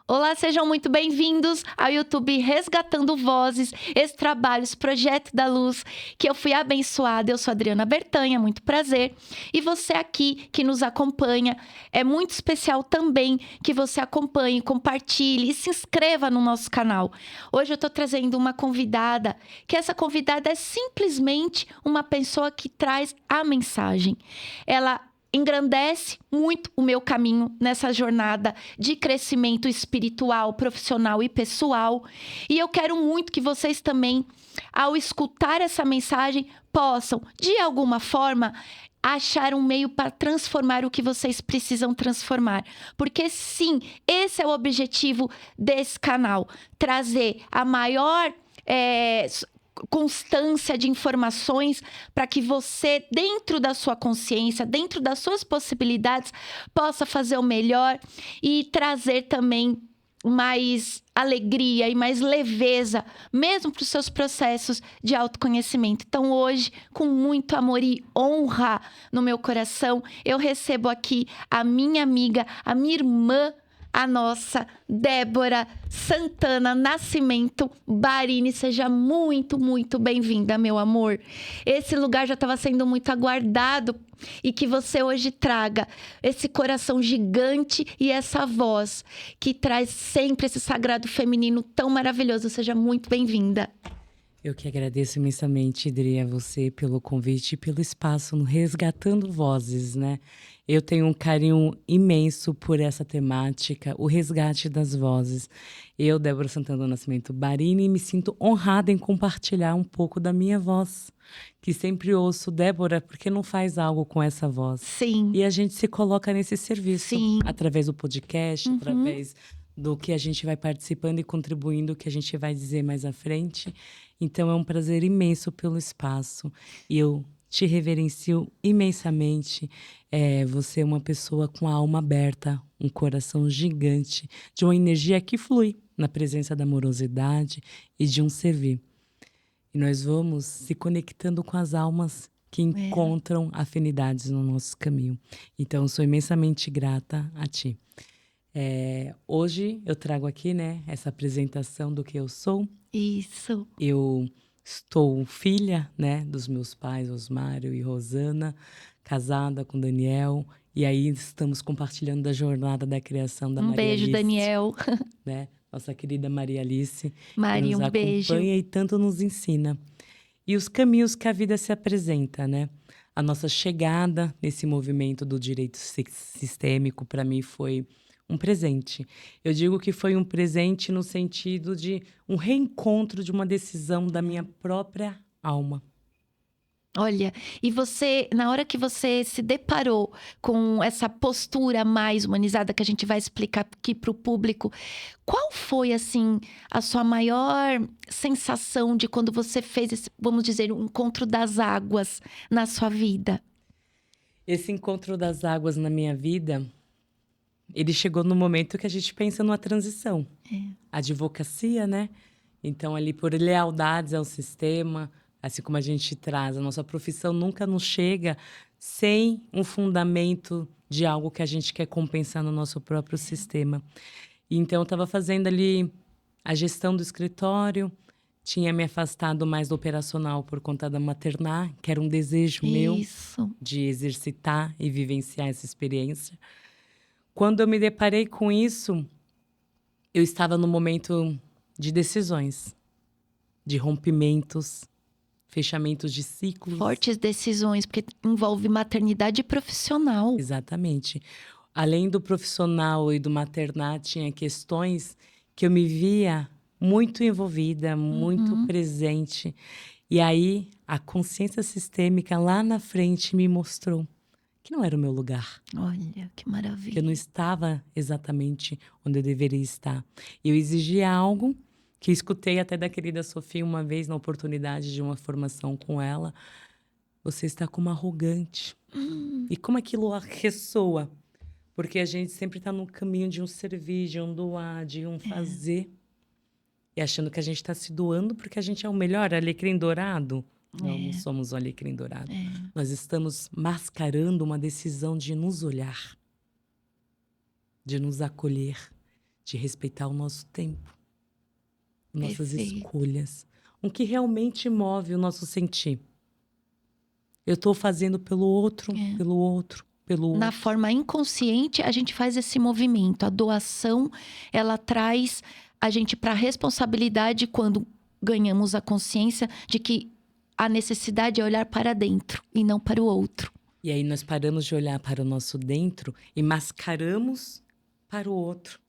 Olá, sejam muito bem-vindos ao YouTube Resgatando Vozes, esse trabalho, esse projeto da luz que eu fui abençoada. Eu sou Adriana Bertanha, muito prazer. E você aqui que nos acompanha, é muito especial também que você acompanhe, compartilhe e se inscreva no nosso canal. Hoje eu estou trazendo uma convidada, que essa convidada é simplesmente uma pessoa que traz a mensagem. Ela engrandece muito o meu caminho nessa jornada de crescimento espiritual, profissional e pessoal. E eu quero muito que vocês também, ao escutar essa mensagem, possam, de alguma forma, achar um meio para transformar o que vocês precisam transformar. Porque sim, esse é o objetivo desse canal, trazer a maior constância de informações para que você, dentro da sua consciência, dentro das suas possibilidades, possa fazer o melhor e trazer também mais alegria e mais leveza, mesmo para os seus processos de autoconhecimento. Então, hoje, com muito amor e honra no meu coração, eu recebo aqui a minha amiga, a minha irmã, a nossa Débora Santana Nascimento Barini. Seja muito, muito bem-vinda, meu amor. Esse lugar já estava sendo muito aguardado e que você hoje traga esse coração gigante e essa voz que traz sempre esse sagrado feminino tão maravilhoso. Seja muito bem-vinda. Eu que agradeço imensamente, Idri, a você pelo convite e pelo espaço no Resgatando Vozes, né? Eu tenho um carinho imenso por essa temática, o resgate das vozes. Eu, Débora Santana do Nascimento Barini, me sinto honrada em compartilhar um pouco da minha voz, que sempre ouço, Débora, por que não faz algo com essa voz? Sim. E a gente se coloca nesse serviço, Sim. através do podcast, através do que a gente vai participando e contribuindo, o que a gente vai dizer mais à frente. Então, é um prazer imenso pelo espaço. E eu te reverencio imensamente. Você é uma pessoa com a alma aberta, um coração gigante, de uma energia que flui na presença da amorosidade e de um servir. E nós vamos se conectando com as almas que encontram afinidades no nosso caminho. Então, eu sou imensamente grata a ti. Hoje eu trago aqui, né, essa apresentação do que eu sou. Isso. Eu estou filha, né, dos meus pais, Osmário e Rosana, casada com Daniel. E aí estamos compartilhando da jornada da criação da Maria Beijo, Alice, Daniel. né? Nossa querida Maria Alice, Maria, que nos beijo. acompanha e tanto nos ensina. E os caminhos que a vida se apresenta, né? A nossa chegada nesse movimento do direito sistêmico, para mim, foi um presente. Eu digo que foi um presente no sentido de um reencontro de uma decisão da minha própria alma. Olha, e você, na hora que você se deparou com essa postura mais humanizada que a gente vai explicar aqui para o público, qual foi, assim, a sua maior sensação de quando você fez esse, vamos dizer, um encontro das águas na sua vida? Esse encontro das águas na minha vida, ele chegou no momento que a gente pensa numa transição. A advocacia, né? Então, ali por lealdades ao sistema, assim como a gente traz, a nossa profissão nunca nos chega sem um fundamento de algo que a gente quer compensar no nosso próprio sistema. E então, eu estava fazendo ali a gestão do escritório, tinha me afastado mais do operacional por conta da maternar, que era um desejo meu de exercitar e vivenciar essa experiência. Quando eu me deparei com isso, eu estava no momento de decisões, de rompimentos, fechamentos de ciclos. Fortes decisões, porque envolve maternidade profissional. Exatamente. Além do profissional e do maternar, tinha questões que eu me via muito envolvida, muito presente. E aí, a consciência sistêmica lá na frente me mostrou que não era o meu lugar. Olha, que maravilha. Que eu não estava exatamente onde eu deveria estar. E eu exigia algo que escutei até da querida Sofia uma vez, na oportunidade de uma formação com ela. Você está como arrogante. E como aquilo ressoa? Porque a gente sempre está no caminho de um servir, de um doar, de um fazer. E achando que a gente está se doando porque a gente é o melhor alecrim dourado. Não somos o alecrim dourado. Nós estamos mascarando uma decisão de nos olhar, de nos acolher, de respeitar o nosso tempo, nossas Perfeito. escolhas, o que realmente move o nosso sentir. Eu estou fazendo pelo outro, pelo outro, pelo Na outro. forma inconsciente, a gente faz esse movimento. A doação, ela traz a gente para a responsabilidade quando ganhamos a consciência de que a necessidade é olhar para dentro e não para o outro. E aí nós paramos de olhar para o nosso dentro e mascaramos para o outro,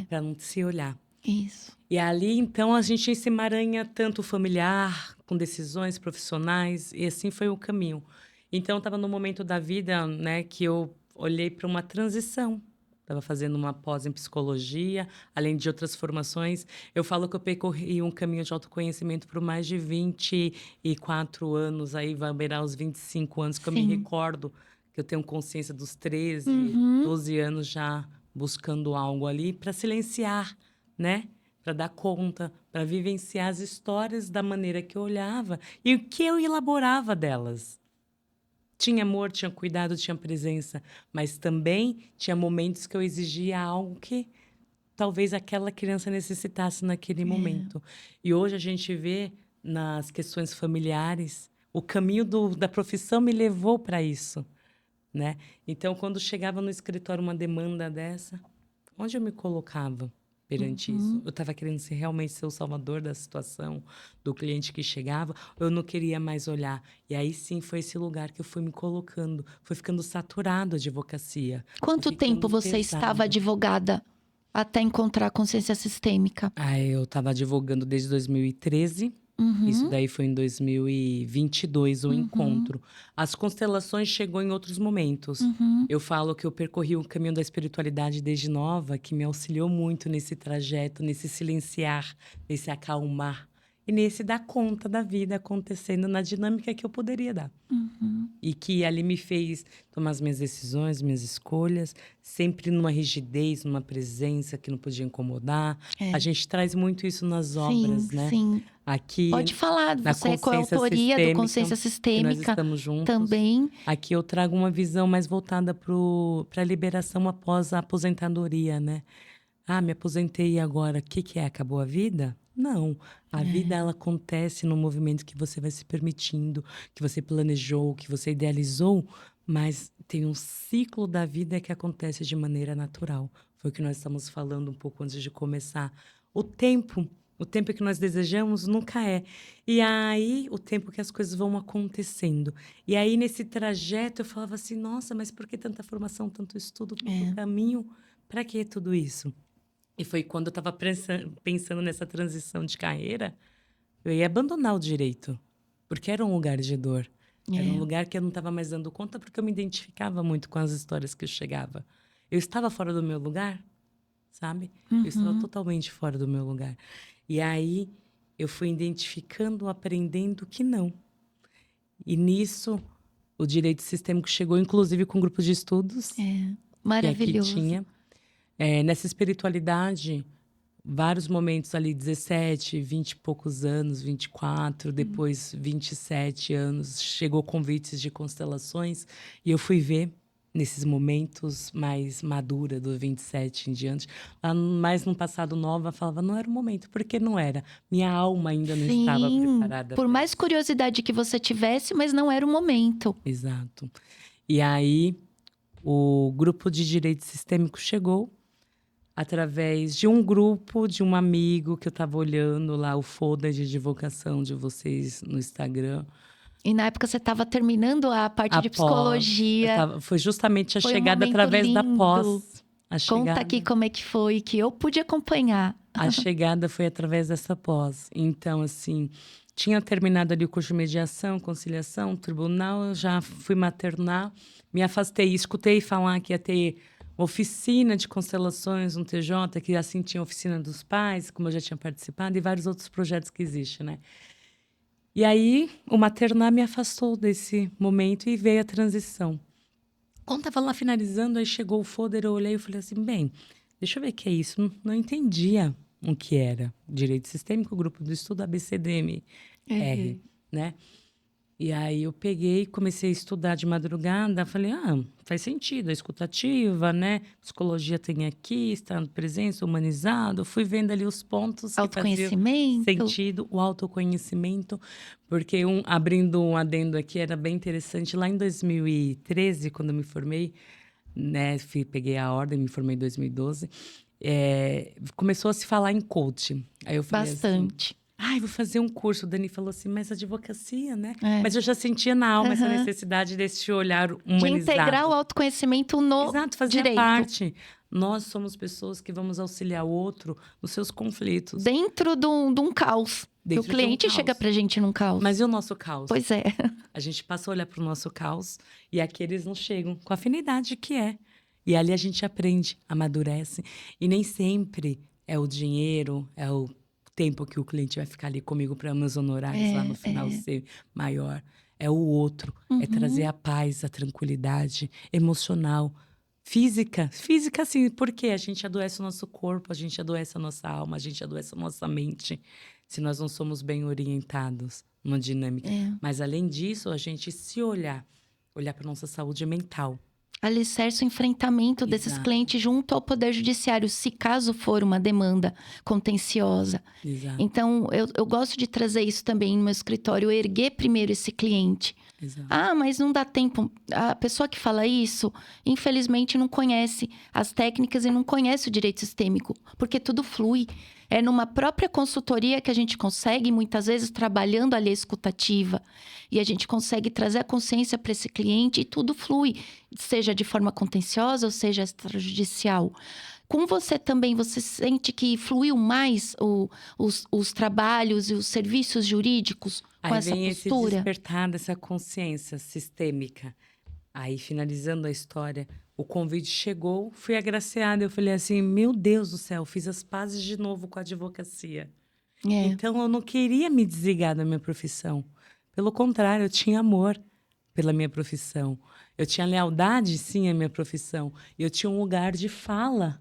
para não se olhar. Isso. E ali, então, a gente se emaranha tanto familiar, com decisões profissionais, e assim foi o caminho. Então, estava no momento da vida, né, que eu olhei para uma transição. Estava fazendo uma pós em psicologia, além de outras formações. Eu falo que eu percorri um caminho de autoconhecimento por mais de 24 anos, aí vai beirar os 25 anos, que eu me Sim. recordo que eu tenho consciência dos 13, Uhum. 12 anos já buscando algo ali para silenciar, né? Para dar conta, para vivenciar as histórias da maneira que eu olhava e o que eu elaborava delas. Tinha amor, tinha cuidado, tinha presença, mas também tinha momentos que eu exigia algo que talvez aquela criança necessitasse naquele momento. E hoje a gente vê nas questões familiares, o caminho da profissão me levou para isso, né? Então, quando chegava no escritório uma demanda dessa, onde eu me colocava perante isso? Eu estava querendo realmente ser o salvador da situação, do cliente que chegava, ou eu não queria mais olhar? E aí sim foi esse lugar que eu fui me colocando, foi ficando saturado a advocacia. Quanto foi ficando tempo você pesado. estava advogada até encontrar a consciência sistêmica? Eu estava advogando desde 2013. Isso daí foi em 2022, o encontro. As constelações chegou em outros momentos. Eu falo que eu percorri o caminho da espiritualidade desde nova, que me auxiliou muito nesse trajeto, nesse silenciar, nesse acalmar e nesse dar conta da vida acontecendo na dinâmica que eu poderia dar. E que ali me fez tomar as minhas decisões, minhas escolhas, sempre numa rigidez, numa presença que não podia incomodar. A gente traz muito isso nas obras, né? Sim. Aqui, Pode falar, na você é consciência coautoria do sistêmica, Consciência que nós Sistêmica estamos juntos. também. Aqui eu trago uma visão mais voltada para a liberação após a aposentadoria, né? Me aposentei e agora, o que é? Acabou a vida? Não. A vida, ela acontece no movimento que você vai se permitindo, que você planejou, que você idealizou, mas tem um ciclo da vida que acontece de maneira natural. Foi o que nós estamos falando um pouco antes de começar. O tempo que nós desejamos nunca é. E aí, o tempo que as coisas vão acontecendo. E aí, nesse trajeto, eu falava assim, nossa, mas por que tanta formação, tanto estudo, tanto caminho? Para que tudo isso? E foi quando eu estava pensando nessa transição de carreira, eu ia abandonar o direito, porque era um lugar de dor. Era um lugar que eu não estava mais dando conta, porque eu me identificava muito com as histórias que eu chegava. Eu estava fora do meu lugar, sabe? Eu estava totalmente fora do meu lugar. E aí, eu fui identificando, aprendendo que não. E nisso, o direito sistêmico chegou, inclusive, com um grupo de estudos. Maravilhoso. Que aqui tinha. Nessa espiritualidade, vários momentos ali, 17, 20 e poucos anos, 24, depois 27 anos, chegou convites de constelações e eu fui ver nesses momentos mais madura, do 27 em diante. Lá mais no passado nova, falava, não era o momento, porque não era. Minha alma ainda não estava preparada. Por mais curiosidade que você tivesse, mas não era o momento. Exato. E aí, o grupo de direito sistêmico chegou através de um grupo, de um amigo que eu estava olhando lá, o folder de divulgação de vocês no Instagram. E na época você estava terminando a parte de psicologia. Foi justamente a Foi um chegada momento através da lindo. pós. Conta aqui como é que foi, que eu pude acompanhar. A chegada foi através dessa pós. Então, assim, tinha terminado ali o curso de mediação, conciliação, tribunal, eu já fui maternar, me afastei, escutei falar que ia ter oficina de constelações no TJ, que assim tinha oficina dos pais, como eu já tinha participado, e vários outros projetos que existem, né? E aí, o maternar me afastou desse momento e veio a transição. Quando estava lá finalizando, aí chegou o folder, eu olhei e falei assim, bem, deixa eu ver o que é isso. Não entendia o que era. Direito Sistêmico, Grupo do Estudo ABCDMR, né? E aí eu peguei, comecei a estudar de madrugada, falei, faz sentido, a escutativa, né? Psicologia tem aqui, está presença, humanizado. Fui vendo ali os pontos que faziam Autoconhecimento. sentido, o autoconhecimento, porque abrindo um adendo aqui, era bem interessante. Lá em 2013, quando eu me formei, né? Peguei a ordem, me formei em 2012, começou a se falar em coaching. Aí eu falei Bastante. assim, vou fazer um curso. O Dani falou assim, mas advocacia, né? É. Mas eu já sentia na alma essa necessidade desse olhar humanizado. De integrar o autoconhecimento no Exato, fazia direito. parte. Nós somos pessoas que vamos auxiliar o outro nos seus conflitos. Dentro de um caos. Dentro o cliente chega pra gente num caos. Mas e o nosso caos? Pois é. A gente passa a olhar para o nosso caos e aqui eles não chegam com a afinidade que é. E ali a gente aprende, amadurece. E nem sempre é o dinheiro, é o tempo que o cliente vai ficar ali comigo para meus honorários lá no final ser maior. É o outro, é trazer a paz, a tranquilidade emocional, física. Física, sim, porque a gente adoece o nosso corpo, a gente adoece a nossa alma, a gente adoece a nossa mente, se nós não somos bem orientados numa dinâmica. Mas, além disso, a gente se olhar para nossa saúde mental. Alicerce o enfrentamento desses clientes junto ao Poder Judiciário, se caso for uma demanda contenciosa. Exato. Então, eu gosto de trazer isso também no meu escritório, erguer primeiro esse cliente. Exato. Mas não dá tempo. A pessoa que fala isso, infelizmente, não conhece as técnicas e não conhece o direito sistêmico, porque tudo flui. É numa própria consultoria que a gente consegue, muitas vezes, trabalhando ali a escutativa, e a gente consegue trazer a consciência para esse cliente e tudo flui, seja de forma contenciosa ou seja extrajudicial. Com você também, você sente que fluiu mais os trabalhos e os serviços jurídicos com essa vem postura? Esse despertar dessa consciência sistêmica. Aí, finalizando a história, o convite chegou, fui agraciada. Eu falei assim, meu Deus do céu, fiz as pazes de novo com a advocacia. Então, eu não queria me desligar da minha profissão. Pelo contrário, eu tinha amor pela minha profissão. Eu tinha lealdade, sim, à minha profissão. E eu tinha um lugar de fala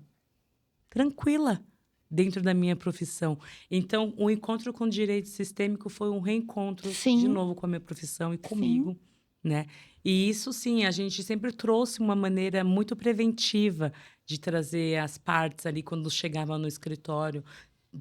tranquila dentro da minha profissão. Então, o encontro com o direito sistêmico foi um reencontro de novo com a minha profissão e comigo, né? E isso, sim, a gente sempre trouxe uma maneira muito preventiva de trazer as partes ali quando chegava no escritório,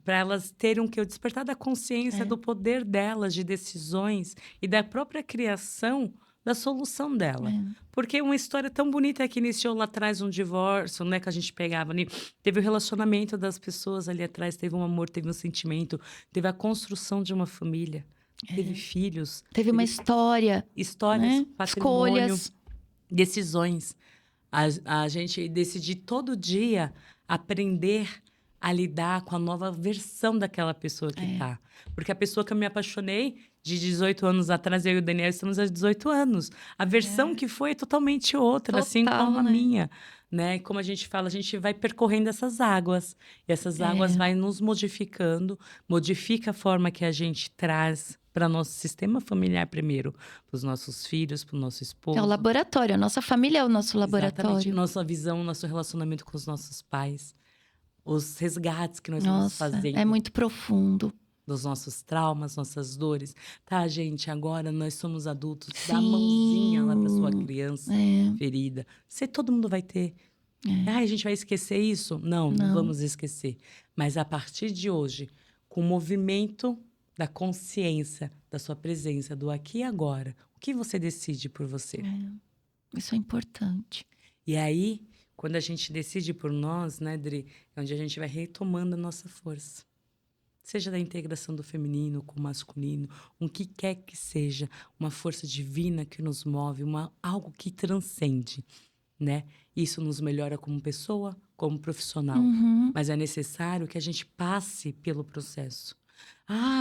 para elas terem o despertar da consciência do poder delas, de decisões e da própria criação da solução dela. Porque uma história tão bonita que iniciou lá atrás, um divórcio, né, que a gente pegava ali, teve o relacionamento das pessoas ali atrás, teve um amor, teve um sentimento, teve a construção de uma família, teve filhos. Teve uma história. Histórias, né? patrimônio, Escolhas. decisões. A gente decidir todo dia aprender a lidar com a nova versão daquela pessoa que tá. Porque a pessoa que eu me apaixonei de 18 anos atrás, eu e o Daniel estamos há 18 anos. A versão que foi é totalmente outra, assim como a minha. Né? Como a gente fala, a gente vai percorrendo essas águas. E essas águas vai nos modificando, modifica a forma que a gente traz para nosso sistema familiar primeiro, para os nossos filhos, para o nosso esposo. É o laboratório, a nossa família é o nosso laboratório. Exatamente, nossa visão, nosso relacionamento com os nossos pais. Os resgates que nós vamos fazendo. É muito profundo. Dos nossos traumas, nossas dores. Tá, gente, agora nós somos adultos. Dá a mãozinha lá pra sua criança ferida. Todo mundo vai ter. A gente vai esquecer isso? Não vamos esquecer. Mas a partir de hoje, com o movimento da consciência, da sua presença, do aqui e agora, o que você decide por você? Isso é importante. E aí, quando a gente decide por nós, né, Dri, é onde a gente vai retomando a nossa força. Seja da integração do feminino com o masculino, o que quer que seja, uma força divina que nos move, algo que transcende, né? Isso nos melhora como pessoa, como profissional. Mas é necessário que a gente passe pelo processo.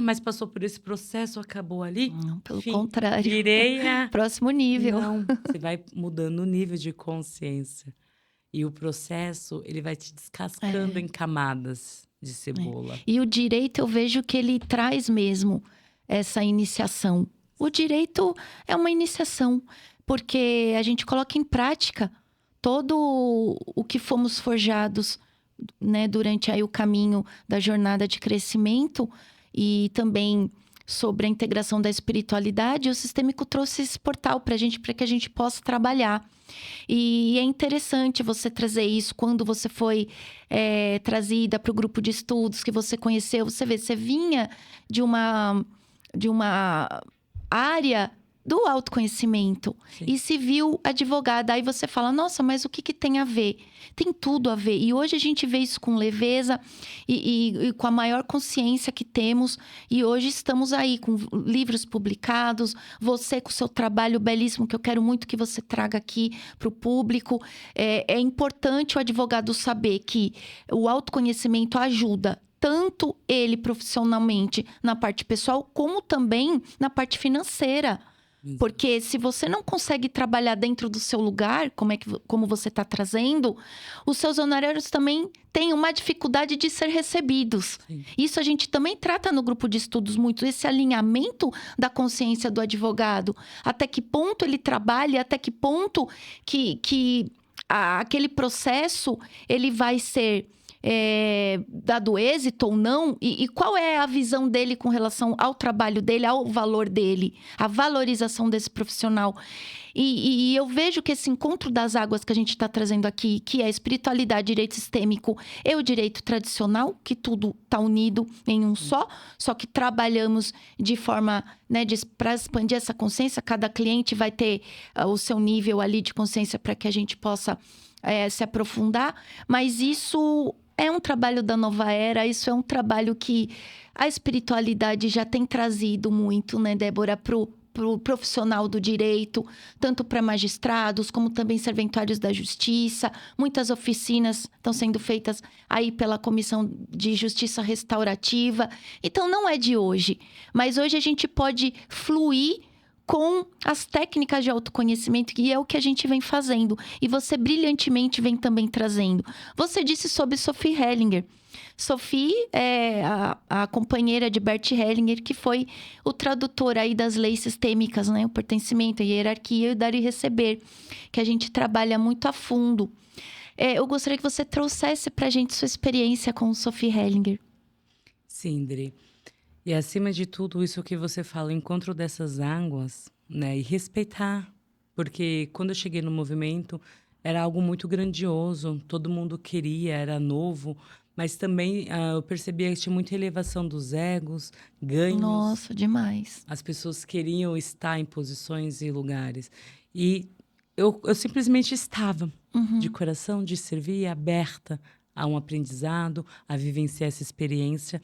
Mas passou por esse processo, acabou ali? Não, pelo contrário. Virei a... Próximo nível. Não, você vai mudando o nível de consciência. E o processo, ele vai te descascando em camadas de cebola. E o direito, eu vejo que ele traz mesmo essa iniciação. O direito é uma iniciação, porque a gente coloca em prática todo o que fomos forjados, né, durante aí o caminho da jornada de crescimento e também sobre a integração da espiritualidade, o Sistêmico trouxe esse portal para que a gente possa trabalhar. E é interessante você trazer isso quando você foi trazida para o grupo de estudos que você conheceu. Você vê, você vinha de uma área do autoconhecimento. Sim. E se viu advogada. Aí você fala, nossa, mas o que tem a ver? Tem tudo a ver. E hoje a gente vê isso com leveza e com a maior consciência que temos. E hoje estamos aí com livros publicados, você com o seu trabalho belíssimo, que eu quero muito que você traga aqui para o público. É importante o advogado saber que o autoconhecimento ajuda tanto ele profissionalmente na parte pessoal, como também na parte financeira. Porque se você não consegue trabalhar dentro do seu lugar, como você está trazendo, os seus honorários também têm uma dificuldade de ser recebidos. Sim. Isso a gente também trata no grupo de estudos muito, esse alinhamento da consciência do advogado. Até que ponto ele trabalha, até que ponto que aquele processo ele vai ser dado êxito ou não, e qual é a visão dele com relação ao trabalho dele, ao valor dele, a valorização desse profissional. E eu vejo que esse encontro das águas que a gente está trazendo aqui, que é a espiritualidade, direito sistêmico e o direito tradicional, que tudo está unido em um só que trabalhamos de forma, né, para expandir essa consciência. Cada cliente vai ter o seu nível ali de consciência para que a gente possa se aprofundar, mas isso é um trabalho da nova era, isso é um trabalho que a espiritualidade já tem trazido muito, né, Débora, pro profissional do direito, tanto para magistrados, como também serventuários da justiça. Muitas oficinas estão sendo feitas aí pela Comissão de Justiça Restaurativa. Então, não é de hoje, mas hoje a gente pode fluir com as técnicas de autoconhecimento, que é o que a gente vem fazendo. E você brilhantemente vem também trazendo. Você disse sobre Sophie Hellinger. Sophie é a companheira de Bert Hellinger, que foi o tradutor aí das leis sistêmicas, né? O pertencimento, a hierarquia e o dar e receber, que a gente trabalha muito a fundo. Eu gostaria que você trouxesse pra gente sua experiência com Sophie Hellinger. Sim, Dri. E acima de tudo, isso que você fala, o encontro dessas águas, né? E respeitar. Porque quando eu cheguei no movimento, era algo muito grandioso. Todo mundo queria, era novo. Mas também eu percebia que tinha muita elevação dos egos, ganhos. Nossa, demais. As pessoas queriam estar em posições e lugares. E eu simplesmente estava, de coração, de servir, aberta a um aprendizado, a vivenciar essa experiência.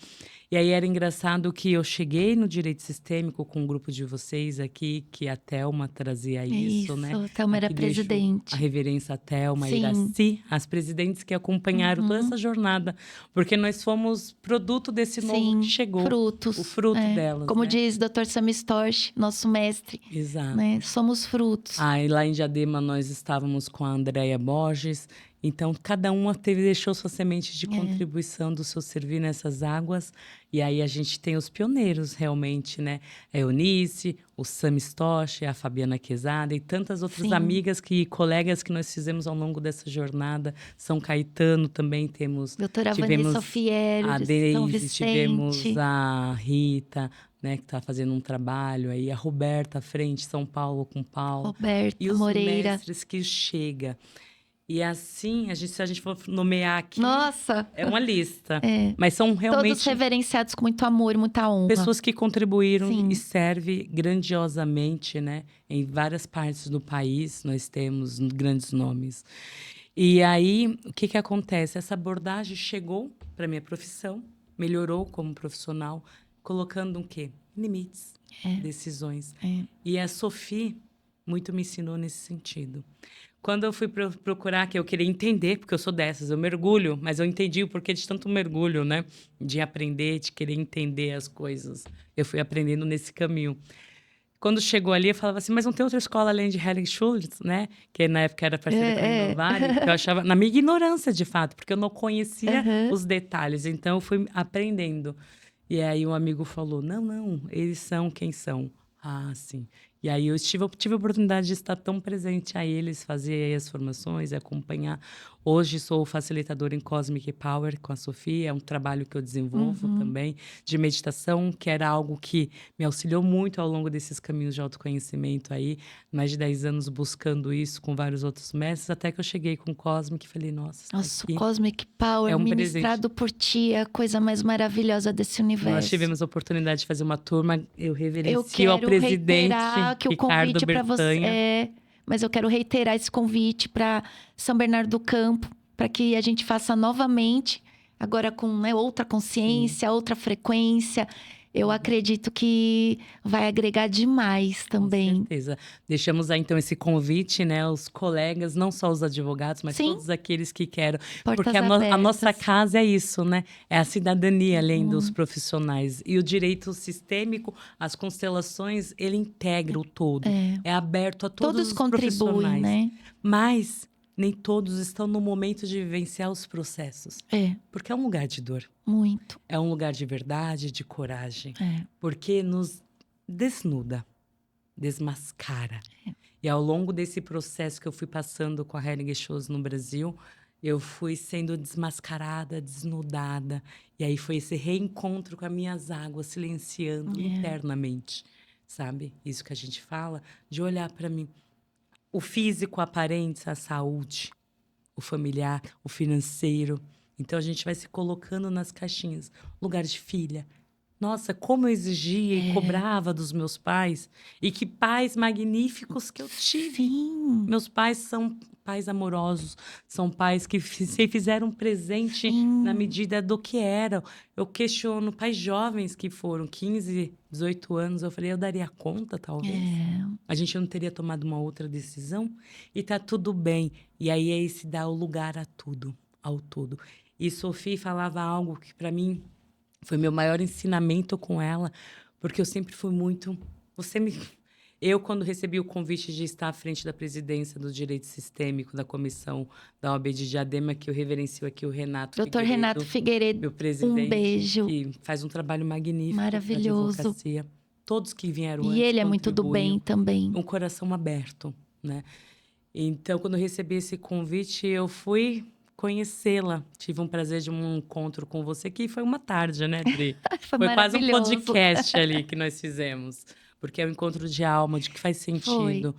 E aí era engraçado que eu cheguei no direito sistêmico com um grupo de vocês aqui, que a Thelma trazia isso, né? A Thelma era presidente. A reverência a Thelma, Sim. Iraci, as presidentes que acompanharam toda essa jornada. Porque nós fomos produto desse novo que chegou. Frutos. O fruto delas, como né? diz Dr. Sami Storch, nosso mestre. Exato. Né? Somos frutos. E lá em Diadema nós estávamos com a Andréia Borges. Então, cada uma deixou sua semente de contribuição do seu servir nessas águas. E aí a gente tem os pioneiros, realmente, né? A Eunice, o Sami Storch, a Fabiana Quezada e tantas outras amigas e colegas que nós fizemos ao longo dessa jornada. São Caetano também tivemos Vanessa Fiero, a Denise, tivemos a Rita, né, que está fazendo um trabalho aí, a Roberta à frente, São Paulo com Paulo. Roberta e os Moreira. mestres que chega. E assim, se a gente for nomear aqui, nossa, é uma lista. Mas são realmente todos reverenciados com muito amor, muita honra. Pessoas que contribuíram e servem grandiosamente, né? Em várias partes do país, nós temos grandes nomes. E aí, o que acontece? Essa abordagem chegou para minha profissão, melhorou como profissional, colocando o quê? Limites, decisões. E a Sophie muito me ensinou nesse sentido. Quando eu fui procurar, que eu queria entender, porque eu sou dessas, eu mergulho, mas eu entendi o porquê de tanto mergulho, né? De aprender, de querer entender as coisas. Eu fui aprendendo nesse caminho. Quando chegou ali, eu falava assim, mas não tem outra escola além de Helen Schultz, né? Que na época era parceira com a Inovare, que eu achava, na minha ignorância, de fato, porque eu não conhecia os detalhes. Então, eu fui aprendendo. E aí, um amigo falou, não, eles são quem são. Ah, sim. E aí eu tive a oportunidade de estar tão presente a eles, fazer aí as formações, acompanhar Hoje sou facilitadora em Cosmic Power com a Sofia, é um trabalho que eu desenvolvo também, de meditação, que era algo que me auxiliou muito ao longo desses caminhos de autoconhecimento aí, mais de 10 anos buscando isso com vários outros mestres, até que eu cheguei com o Cosmic e falei, nossa, Nossa, o aqui Cosmic Power é um ministrado por ti é a coisa mais maravilhosa desse universo. Nós tivemos a oportunidade de fazer uma turma, eu Eu reverencio ao quero presidente reiterar que o Ricardo convite para você Bertanha. mas eu quero reiterar esse convite para São Bernardo do Campo, para que a gente faça novamente, agora com, né, outra consciência, outra frequência. Eu acredito que vai agregar demais Com também. certeza. Deixamos aí, então, esse convite, né? Os colegas, não só os advogados, mas Sim. todos aqueles que querem. Portas Porque a nossa abertas. casa é isso, né? É a cidadania, além dos profissionais. E o direito sistêmico, as constelações, ele integra o todo. É aberto a todos Todos os contribuem, profissionais. né? Mas nem todos estão no momento de vivenciar os processos. É, Porque é um lugar de dor. muito. É um lugar de verdade, de coragem. É. Porque nos desnuda, desmascara. E ao longo desse processo que eu fui passando com a Healing Shows no Brasil, eu fui sendo desmascarada, desnudada. E aí foi esse reencontro com as minhas águas, silenciando internamente, sabe? Isso que a gente fala, de olhar para mim. O físico aparente, a saúde, o familiar, o financeiro. Então a gente vai se colocando nas caixinhas. Lugar de filha. Nossa, como eu exigia e cobrava dos meus pais. E que pais magníficos que eu tive. Sim. Meus pais são pais amorosos, são pais que se fizeram um presente na medida do que eram. Eu questiono pais jovens que foram 15, 18 anos. Eu falei, eu daria conta, talvez. A gente não teria tomado uma outra decisão. E tá tudo bem. E aí é esse dar o lugar a tudo, ao todo. E Sophie falava algo que para mim foi meu maior ensinamento com ela, porque eu sempre fui muito... Eu, quando recebi o convite de estar à frente da presidência do Direito Sistêmico da Comissão da OAB de Diadema, que eu reverencio aqui o Renato Doutor Renato Figueiredo, meu presidente, um beijo. que faz um trabalho magnífico Maravilhoso. na advocacia. Todos que vieram antes E ele é muito do bem também. um coração aberto, né? Então, quando eu recebi esse convite, eu fui conhecê-la. Tive um prazer de um encontro com você, que foi uma tarde, né, Dri? Foi quase um maravilhoso. podcast ali que nós fizemos. Porque é um encontro de alma, de que faz sentido.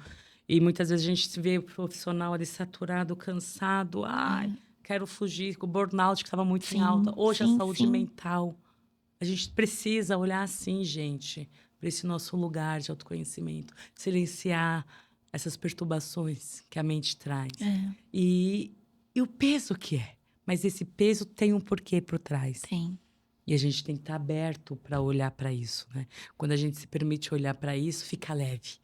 E muitas vezes a gente se vê o profissional ali saturado, cansado. Ai, quero fugir. O burnout que estava muito em alta. Hoje a saúde mental. A gente precisa olhar assim, gente, para esse nosso lugar de autoconhecimento. Silenciar essas perturbações que a mente traz. E o peso que é. Mas esse peso tem um porquê por trás. Tem. E a gente tem que estar aberto para olhar para isso, né? Quando a gente se permite olhar para isso, fica leve.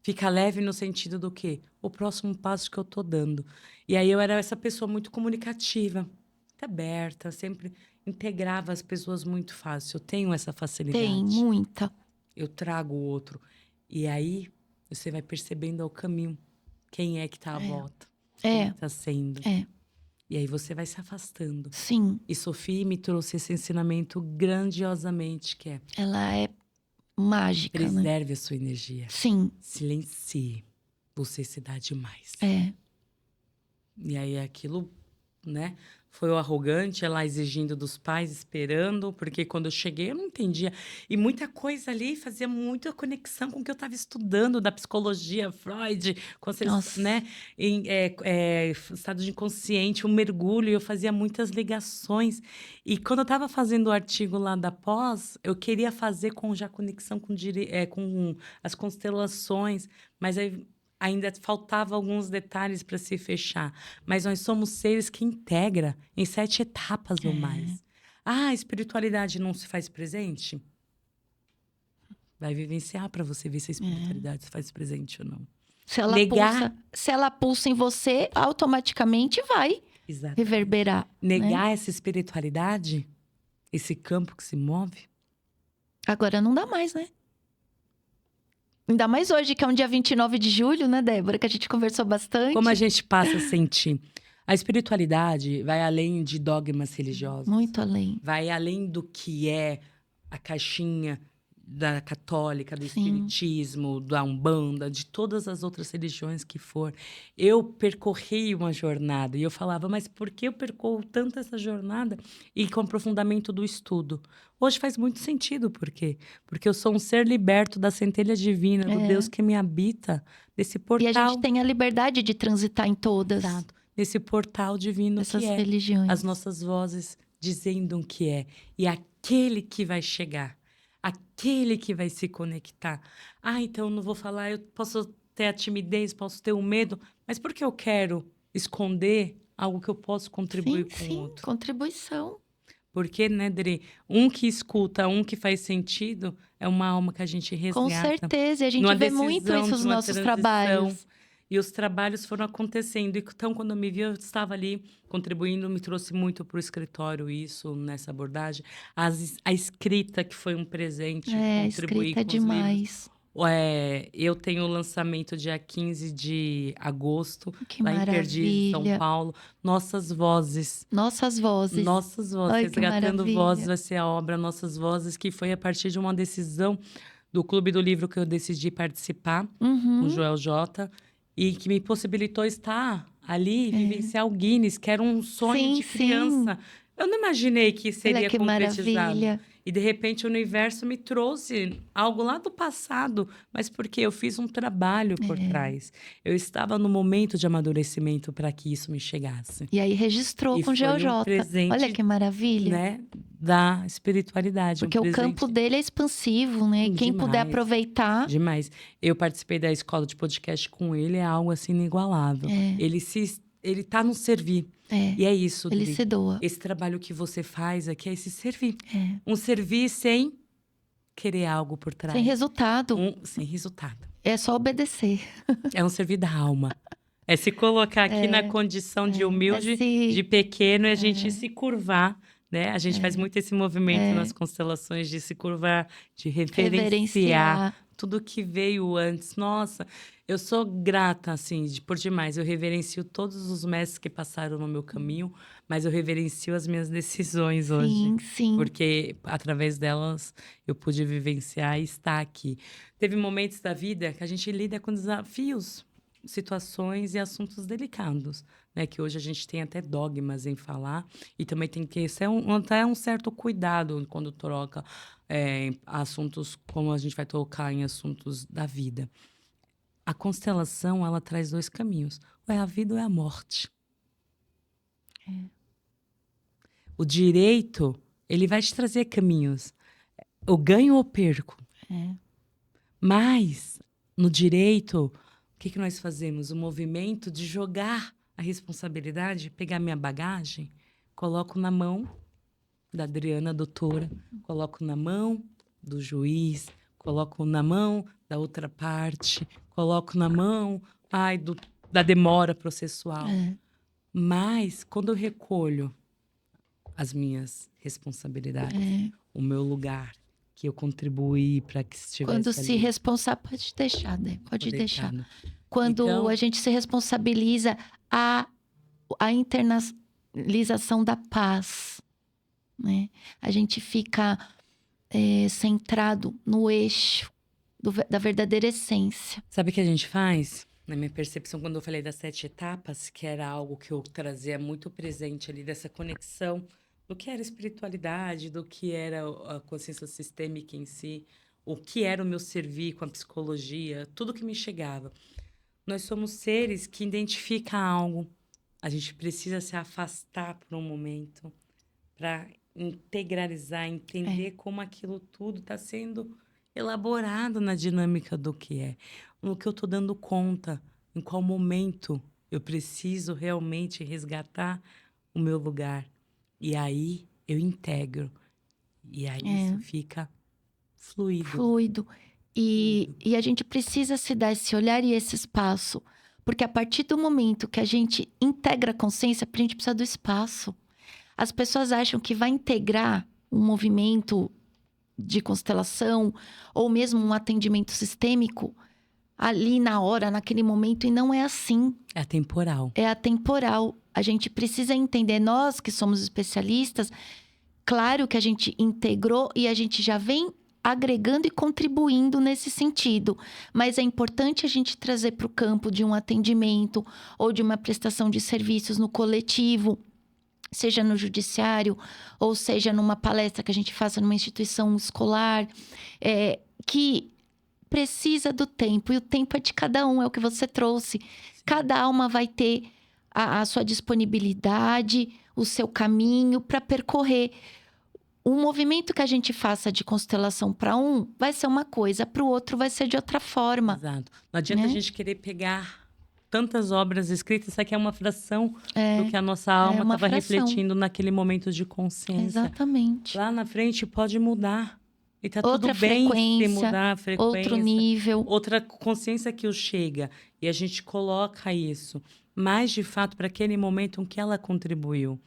Fica leve no sentido do quê? O próximo passo que eu tô dando. E aí eu era essa pessoa muito comunicativa, muito aberta, sempre integrava as pessoas muito fácil. Eu tenho essa facilidade. Tem, muita. Eu trago o outro. E aí você vai percebendo ao caminho quem é que tá à volta. Quem tá sendo. E aí você vai se afastando. Sim. E Sophie me trouxe esse ensinamento grandiosamente, que é... Ela é mágica, preserve a sua energia. Sim. Silencie. Você se dá demais. E aí aquilo, né? Foi o arrogante, ela exigindo dos pais, esperando, porque quando eu cheguei eu não entendia. E muita coisa ali fazia muita conexão com o que eu estava estudando, da psicologia, Freud, né? Estado de inconsciente, um mergulho, eu fazia muitas ligações. E quando eu estava fazendo o artigo lá da pós, eu queria fazer já conexão com as constelações, mas aí ainda faltava alguns detalhes para se fechar. Mas nós somos seres que integram em 7 etapas ou mais. Ah, a espiritualidade não se faz presente? Vai vivenciar para você ver se a espiritualidade se faz presente ou não. Se ela pulsa em você, automaticamente vai reverberar. Negar essa espiritualidade, esse campo que se move. Agora não dá mais, né? Ainda mais hoje, que é um dia 29 de julho, né, Débora? Que a gente conversou bastante. Como a gente passa a sentir. A espiritualidade vai além de dogmas religiosos. Muito além. Vai além do que é a caixinha da católica, do Sim. espiritismo, da Umbanda, de todas as outras religiões que for. Eu percorri uma jornada e eu falava, mas por que eu percorro tanto essa jornada? E com o aprofundamento do estudo. Hoje faz muito sentido, por quê? Porque eu sou um ser liberto da centelha divina, do Deus que me habita, desse portal. E a gente tem a liberdade de transitar em todas. Exato. Nesse portal divino essas que é religiões. as nossas vozes dizendo o que é. E aquele que vai chegar, aquele que vai se conectar. Ah, então eu não vou falar, eu posso ter a timidez, posso ter o medo, mas por que eu quero esconder algo que eu posso contribuir com o outro? Contribuição. Porque, né, Dri, um que escuta, um que faz sentido, é uma alma que a gente resgata. Com certeza, e a gente numa vê muito decisão isso de nos uma nossos transição. trabalhos. E os trabalhos foram acontecendo. Então, quando eu me vi, eu estava ali contribuindo, me trouxe muito para o escritório isso, nessa abordagem. A escrita, que foi um presente, contribuir Escrita é com os livros. demais. Eu tenho o lançamento dia 15 de agosto, Que lá em Perdizes, São maravilha. Paulo. Nossas Vozes. Nossas vozes. Nossas Vozes. Ai, que Resgatando maravilha. Vozes vai ser a obra Nossas Vozes, que foi a partir de uma decisão do Clube do Livro que eu decidi participar, com o Joel J., e que me possibilitou estar ali e vivenciar o Guinness, que era um sonho de criança. Eu não imaginei que seria Olha que concretizado. maravilha. E, de repente, o universo me trouxe algo lá do passado, mas porque eu fiz um trabalho por trás. Eu estava no momento de amadurecimento para que isso me chegasse. E aí registrou E com o foi um GeoJ. presente, Olha que maravilha. né, da espiritualidade. Porque o campo dele é expansivo, né? Quem puder aproveitar. Demais. Eu participei da escola de podcast com ele, é algo assim inigualável. Ele tá no servir. E é isso, Ele Dri. se doa. Esse trabalho que você faz aqui é esse servir. Um servir sem querer algo por trás. Sem resultado. Sem resultado. É só obedecer. É um servir da alma. É se colocar aqui na condição de humilde, de pequeno, e a gente se curvar, né? A gente faz muito esse movimento nas constelações de se curvar, de reverenciar tudo que veio antes. Nossa, eu sou grata, assim, por demais. Eu reverencio todos os mestres que passaram no meu caminho, mas eu reverencio as minhas decisões hoje. Sim, sim. Porque através delas eu pude vivenciar e estar aqui. Teve momentos da vida que a gente lida com desafios, situações e assuntos delicados, né? Que hoje a gente tem até dogmas em falar e também tem que ser até um certo cuidado quando troca assuntos, como a gente vai tocar em assuntos da vida. A constelação, ela traz dois caminhos. Ou é a vida ou é a morte. O direito, ele vai te trazer caminhos. Eu ganho ou perco. Mas, no direito, o que nós fazemos? O movimento de jogar a responsabilidade, pegar minha bagagem, coloco na mão da Adriana, doutora, coloco na mão do juiz, coloco na mão da outra parte, coloco na mão da demora processual. Mas, quando eu recolho as minhas responsabilidades, o meu lugar, que eu contribuí para que estivesse Quando ali. se responsabiliza, pode deixar, né? Pode deixar. Quando Então, a gente se responsabiliza, a internalização da paz, né? A gente fica centrado no eixo da verdadeira essência. Sabe o que a gente faz? Na minha percepção, quando eu falei das 7 etapas, que era algo que eu trazia muito presente ali, dessa conexão do que era espiritualidade, do que era a consciência sistêmica em si, o que era o meu servir com a psicologia, tudo que me chegava. Nós somos seres que identificam algo. A gente precisa se afastar por um momento para integralizar, entender como aquilo tudo está sendo elaborado na dinâmica do que é. No que eu estou dando conta, em qual momento eu preciso realmente resgatar o meu lugar. E aí eu integro. E aí isso fica fluido. E a gente precisa se dar esse olhar e esse espaço. Porque a partir do momento que a gente integra a consciência, a gente precisa do espaço. As pessoas acham que vai integrar um movimento de constelação ou mesmo um atendimento sistêmico ali na hora, naquele momento, e não é assim. É atemporal. É atemporal. A gente precisa entender, nós que somos especialistas, claro que a gente integrou e a gente já vem agregando e contribuindo nesse sentido. Mas é importante a gente trazer para o campo de um atendimento ou de uma prestação de serviços no coletivo, seja no judiciário, ou seja numa palestra que a gente faça numa instituição escolar, que precisa do tempo. E o tempo é de cada um, é o que você trouxe. Cada alma vai ter a sua disponibilidade, o seu caminho para percorrer. Um movimento que a gente faça de constelação para um vai ser uma coisa, para o outro vai ser de outra forma. Exato. Não adianta a gente querer pegar tantas obras escritas, isso aqui é uma fração do que a nossa alma estava refletindo naquele momento de consciência. Exatamente. Lá na frente pode mudar. E tá outra tudo bem se frequência, mudar a frequência. Outro nível. Outra consciência que o chega. E a gente coloca isso. Mas, de fato, para aquele momento em que ela contribuiu.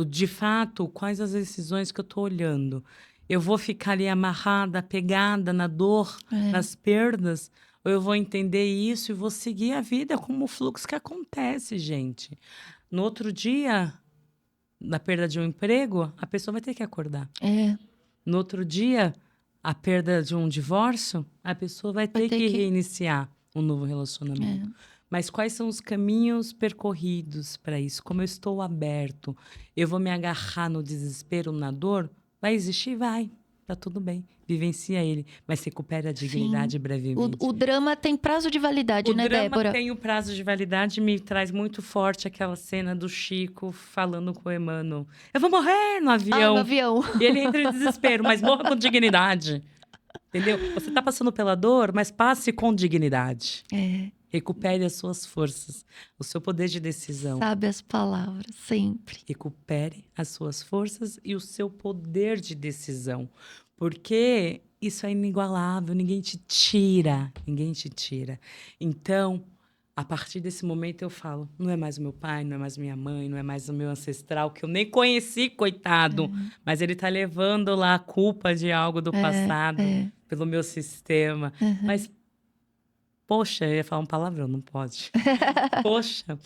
De fato, quais as decisões que eu estou olhando? Eu vou ficar ali amarrada, pegada na dor, nas perdas? Ou eu vou entender isso e vou seguir a vida como o fluxo que acontece, gente? No outro dia, da perda de um emprego, a pessoa vai ter que acordar. No outro dia, a perda de um divórcio, a pessoa vai ter que reiniciar um novo relacionamento. Mas quais são os caminhos percorridos para isso? Como eu estou aberto? Eu vou me agarrar no desespero, na dor? Vai existir? Vai. Tá tudo bem. Vivencia ele. Mas recupere a dignidade brevemente. O drama tem prazo de validade, né, Débora? O drama tem o prazo de validade. Me traz muito forte aquela cena do Chico falando com o Emmanuel. Eu vou morrer no avião. No avião. E ele entra em desespero, mas morra com dignidade. Entendeu? Você tá passando pela dor, mas passe com dignidade. Recupere as suas forças, o seu poder de decisão. Sabe as palavras, sempre. Recupere as suas forças e o seu poder de decisão. Porque isso é inigualável, ninguém te tira. Então, a partir desse momento eu falo, não é mais o meu pai, não é mais minha mãe, não é mais o meu ancestral, que eu nem conheci, coitado. Mas ele tá levando lá a culpa de algo do passado, pelo meu sistema. Mas poxa, eu ia falar um palavrão, não pode. Poxa,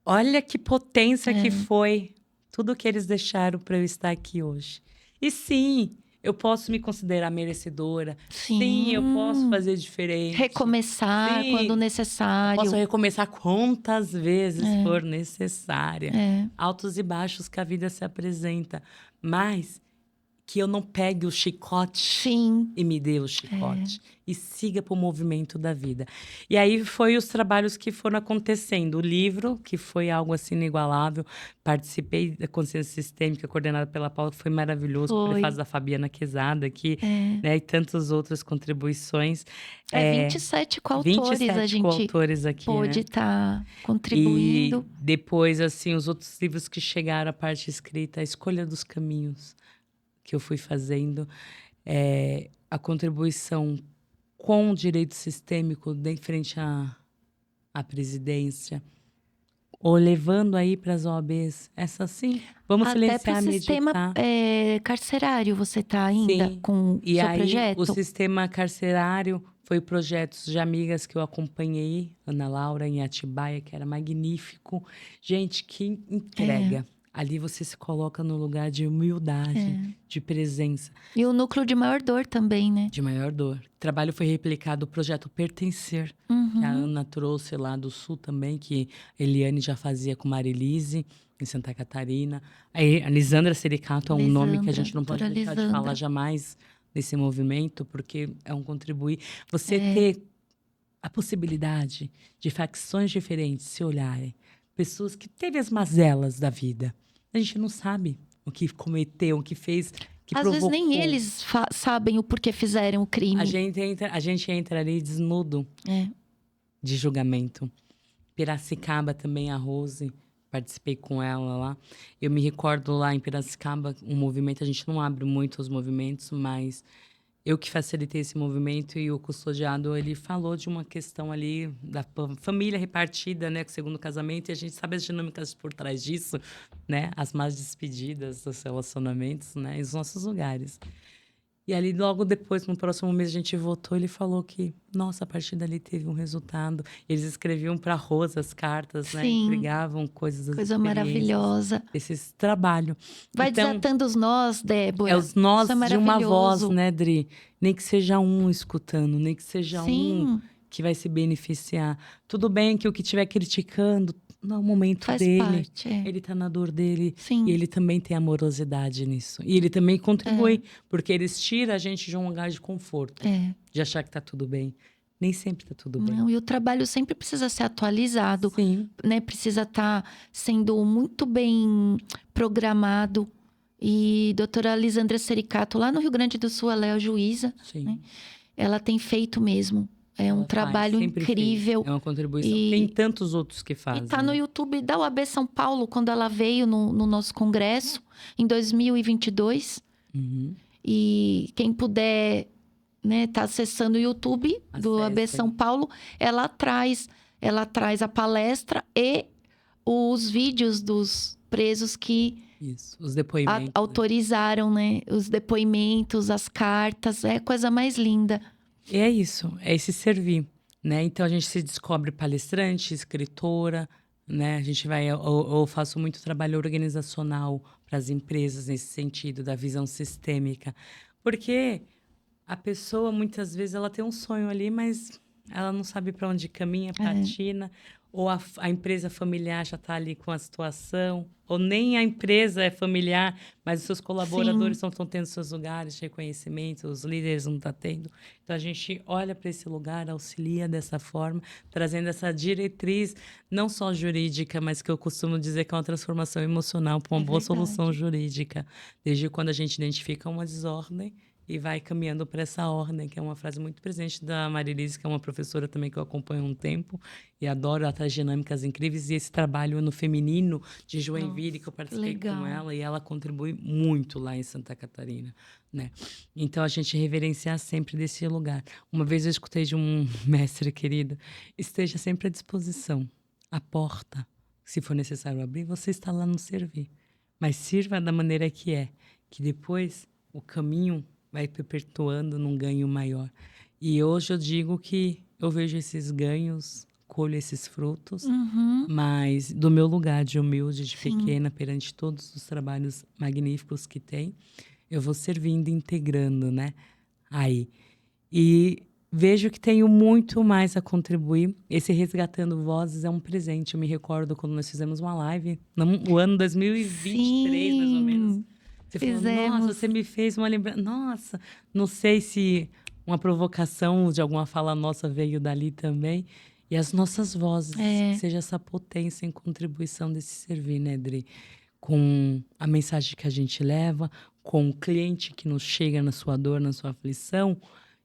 olha que potência que foi tudo que eles deixaram para eu estar aqui hoje. E sim, eu posso me considerar merecedora. Sim, eu posso fazer diferente. Recomeçar quando necessário. Eu posso recomeçar quantas vezes for necessária. Altos e baixos que a vida se apresenta. Mas que eu não pegue o chicote e me dê o chicote. E siga para o movimento da vida. E aí foi os trabalhos que foram acontecendo. O livro, que foi algo assim inigualável. Participei da Consciência Sistêmica, coordenada pela Paula, que foi maravilhoso. Por fase da Fabiana Quesada aqui, né? E tantas outras contribuições. 27 coautores 27 a gente coautores aqui, pôde estar contribuindo. E depois, assim, os outros livros que chegaram, a parte escrita, A Escolha dos Caminhos, que eu fui fazendo, a contribuição com o direito sistêmico de frente à presidência, ou levando aí para as OABs, essa sim, vamos silenciar, até para o sistema carcerário você está ainda com o seu projeto? O sistema carcerário foi projetos de amigas que eu acompanhei, Ana Laura em Atibaia, que era magnífico. Gente, que entrega. Ali você se coloca no lugar de humildade, de presença. E o núcleo de maior dor também, né? De maior dor. O trabalho foi replicado, o projeto Pertencer, que a Ana trouxe lá do Sul também, que a Eliane já fazia com Marilise, em Santa Catarina. A Lisandra Sericato é um nome que a gente não pode deixar de falar jamais nesse movimento, porque é um contribuir. Você ter a possibilidade de facções diferentes se olharem, pessoas que teve as mazelas da vida. A gente não sabe o que cometeu, o que fez, que às provocou. Às vezes nem eles sabem o porquê fizeram o crime. A gente entra ali desnudo de julgamento. Piracicaba também, a Rose, participei com ela lá. Eu me recordo lá em Piracicaba, um movimento, a gente não abre muito os movimentos, mas eu que facilitei esse movimento e o custodiado, ele falou de uma questão ali da família repartida, né, com o segundo casamento, e a gente sabe as dinâmicas por trás disso, né, as más despedidas dos relacionamentos, né, e os nossos lugares. E ali, logo depois, no próximo mês, a gente voltou. Ele falou que, nossa, a partir dali teve um resultado. Eles escreviam para Rosa as cartas, né? Sim, Entregavam coisas das coisa experiências, maravilhosa. esses trabalho. Vai Então, desatando os nós, é Débora. os Isso é nós de uma voz, maravilhoso. né, Dri? Nem que seja um escutando, nem que seja um Sim, que vai se beneficiar. Tudo bem que o que estiver criticando, não é o momento faz dele. parte. É. Ele tá na dor dele e Sim, ele também tem amorosidade nisso. E ele também contribui, porque eles tiram a gente de um lugar de conforto, é. de achar que tá tudo bem. Nem sempre tá tudo bem. Não, e o trabalho sempre precisa ser atualizado, Sim, né? Precisa estar sendo muito bem programado. E doutora Lisandra Sericato, lá no Rio Grande do Sul, ela é a juíza, sim. né? Ela tem feito mesmo. É um Ela faz, trabalho sempre fez. incrível. É uma contribuição. E, Tem tantos outros que e fazem. tá no né? YouTube da UAB São Paulo, quando ela veio no nosso congresso, em 2022. Uhum. E quem puder, né, tá acessando o YouTube do UAB Acessem. São Paulo, ela traz a palestra e os vídeos dos presos que Isso, os depoimentos. né? autorizaram, né? Os depoimentos, as cartas, é a coisa mais linda. E é isso, é esse servir, né? Então a gente se descobre palestrante, escritora, né? A gente vai, eu faço muito trabalho organizacional para as empresas nesse sentido da visão sistêmica, porque a pessoa muitas vezes ela tem um sonho ali, mas ela não sabe para onde caminha, patina, ou a empresa familiar já está ali com a situação, ou nem a empresa é familiar, mas os seus colaboradores não estão tendo seus lugares de reconhecimento, os líderes não estão tendo. Então a gente olha para esse lugar, auxilia dessa forma, trazendo essa diretriz, não só jurídica, mas que eu costumo dizer que é uma transformação emocional para uma boa solução jurídica. Desde quando a gente identifica uma desordem e vai caminhando para essa ordem, que é uma frase muito presente da Marilise, que é uma professora também que eu acompanho há um tempo e adoro, ela traz dinâmicas incríveis. E esse trabalho no feminino de Joinville, que eu participei com ela, e ela contribui muito lá em Santa Catarina, né? Então, a gente reverenciar sempre desse lugar. Uma vez eu escutei de um mestre querido, esteja sempre à disposição. A porta, se for necessário abrir, você está lá no servir. Mas sirva da maneira que é, que depois o caminho vai perpetuando num ganho maior. E hoje eu digo que eu vejo esses ganhos, colho esses frutos, mas do meu lugar de humilde, de pequena, perante todos os trabalhos magníficos que tem, eu vou servindo, integrando, né? Aí. E vejo que tenho muito mais a contribuir. Esse Resgatando Vozes é um presente. Eu me recordo quando nós fizemos uma live, no ano 2023, mais ou menos. Você falou, nossa, você me fez uma lembrança. Nossa, não sei se uma provocação de alguma fala nossa veio dali também. E as nossas vozes, seja essa potência em contribuição desse servir, né, Dri? Com a mensagem que a gente leva, com o cliente que nos chega na sua dor, na sua aflição,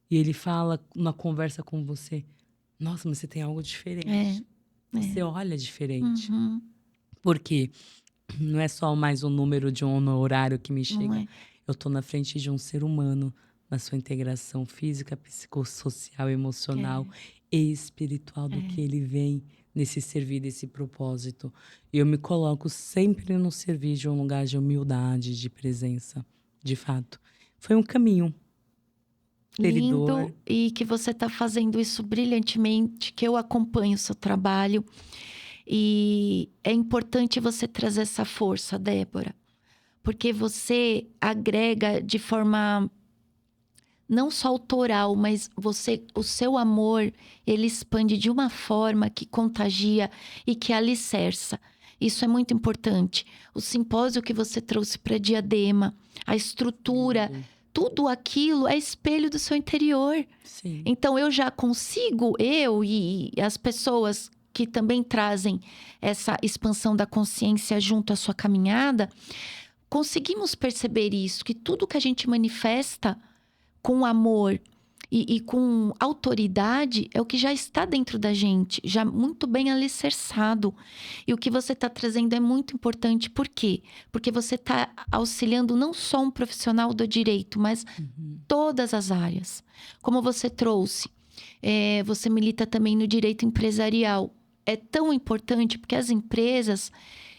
e ele fala na conversa com você, nossa, mas você tem algo diferente. Você olha diferente. Por quê? Não é só mais um número de um horário que me chega. Eu estou na frente de um ser humano, na sua integração física, psicossocial, emocional e espiritual do que ele vem nesse servir, desse propósito. E eu me coloco sempre no servir de um lugar de humildade, de presença, de fato. Foi um caminho. Lindo, e que você está fazendo isso brilhantemente, que eu acompanho o seu trabalho. E é importante você trazer essa força, Débora, porque você agrega de forma não só autoral, mas o seu amor, ele expande de uma forma que contagia e que alicerça. Isso é muito importante. O simpósio que você trouxe para Diadema, a estrutura, tudo aquilo é espelho do seu interior. Sim. Então, eu já consigo, eu e as pessoas que também trazem essa expansão da consciência junto à sua caminhada, conseguimos perceber isso, que tudo que a gente manifesta com amor e com autoridade é o que já está dentro da gente, já muito bem alicerçado. E o que você está trazendo é muito importante. Por quê? Porque você está auxiliando não só um profissional do direito, mas todas as áreas. Como você trouxe, você milita também no direito empresarial. É tão importante porque as empresas,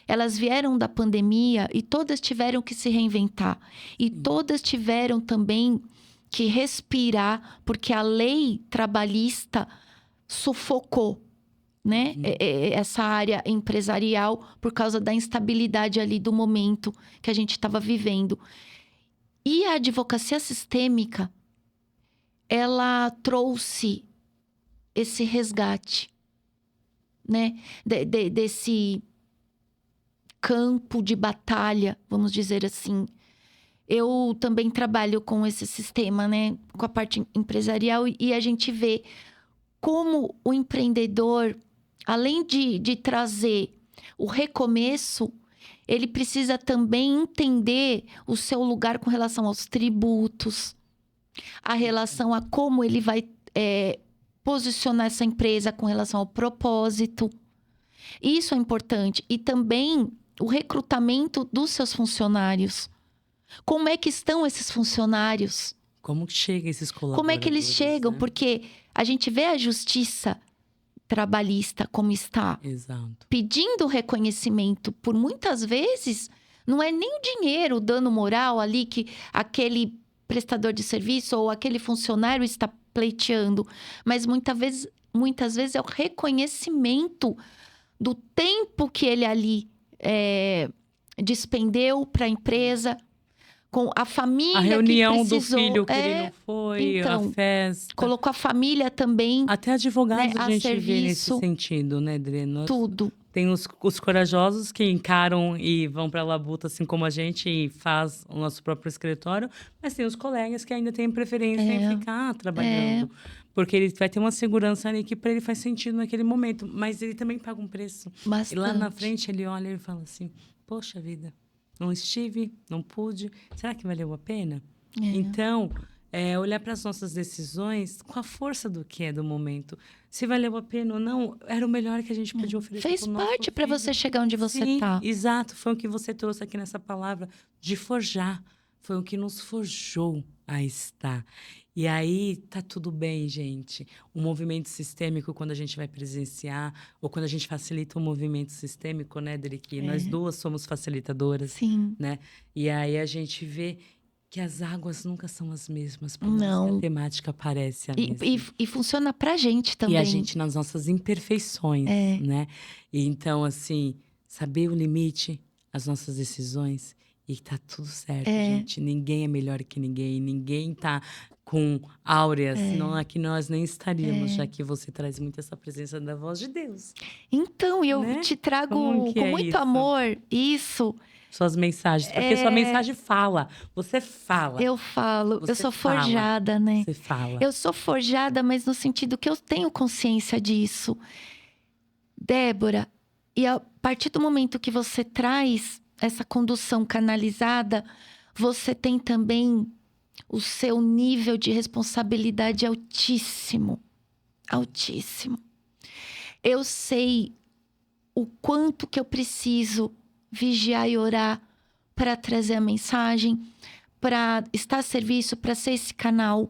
elas vieram da pandemia e todas tiveram que se reinventar. E todas tiveram também que respirar, porque a lei trabalhista sufocou, né? Essa área empresarial por causa da instabilidade ali do momento que a gente estava vivendo. E a advocacia sistêmica, ela trouxe esse resgate, né? Desse campo de batalha, vamos dizer assim. Eu também trabalho com esse sistema, né? Com a parte empresarial, e a gente vê como o empreendedor, além de trazer o recomeço, ele precisa também entender o seu lugar com relação aos tributos, a relação a como ele vai posicionar essa empresa com relação ao propósito. Isso é importante. E também o recrutamento dos seus funcionários. Como é que estão esses funcionários? Como que chega esses colaboradores? Como é que eles chegam? Né? Porque a gente vê a justiça trabalhista como está. Exato. Pedindo reconhecimento por muitas vezes, não é nem o dinheiro, o dano moral ali que aquele prestador de serviço ou aquele funcionário está pleiteando, mas muitas vezes é o reconhecimento do tempo que ele ali despendeu para a empresa, com a família, a reunião que precisou, do filho que ele não foi, então, a festa. Colocou a família também. Até advogados, né, a gente serviço, vê nesse sentido, né, Dre? Tudo. Tem os corajosos que encaram e vão para a labuta, assim como a gente, e faz o nosso próprio escritório. Mas tem os colegas que ainda têm preferência em ficar trabalhando. Porque ele vai ter uma segurança ali que para ele faz sentido naquele momento. Mas ele também paga um preço. Bastante. E lá na frente ele olha e fala assim, poxa vida, não estive, não pude. Será que valeu a pena? Então, olhar para as nossas decisões com a força do que é do momento. Se valeu a pena ou não, era o melhor que a gente podia oferecer. Fez parte para você chegar onde você está. Exato. Foi o que você trouxe aqui nessa palavra de forjar. Foi o que nos forjou a estar. E aí, tá tudo bem, gente. O movimento sistêmico, quando a gente vai presenciar, ou quando a gente facilita o movimento sistêmico, né, Drique? Nós duas somos facilitadoras. Sim. Né? E aí a gente vê que as águas nunca são as mesmas. Por Não. mais que a temática parece a mesma. E funciona pra gente também. E a gente nas nossas imperfeições, né? E então, assim, saber o limite, as nossas decisões, e tá tudo certo, gente. Ninguém é melhor que ninguém. Ninguém tá com áureas, senão aqui nós nem estaríamos, já que você traz muito essa presença da voz de Deus. Então, eu te trago com muito amor isso. Suas mensagens, porque sua mensagem fala. Você fala. Eu falo. Eu sou forjada, né? Você fala. Eu sou forjada, mas no sentido que eu tenho consciência disso. Débora, e a partir do momento que você traz essa condução canalizada, você tem também o seu nível de responsabilidade altíssimo. Altíssimo. Eu sei o quanto que eu preciso vigiar e orar para trazer a mensagem, para estar a serviço, para ser esse canal,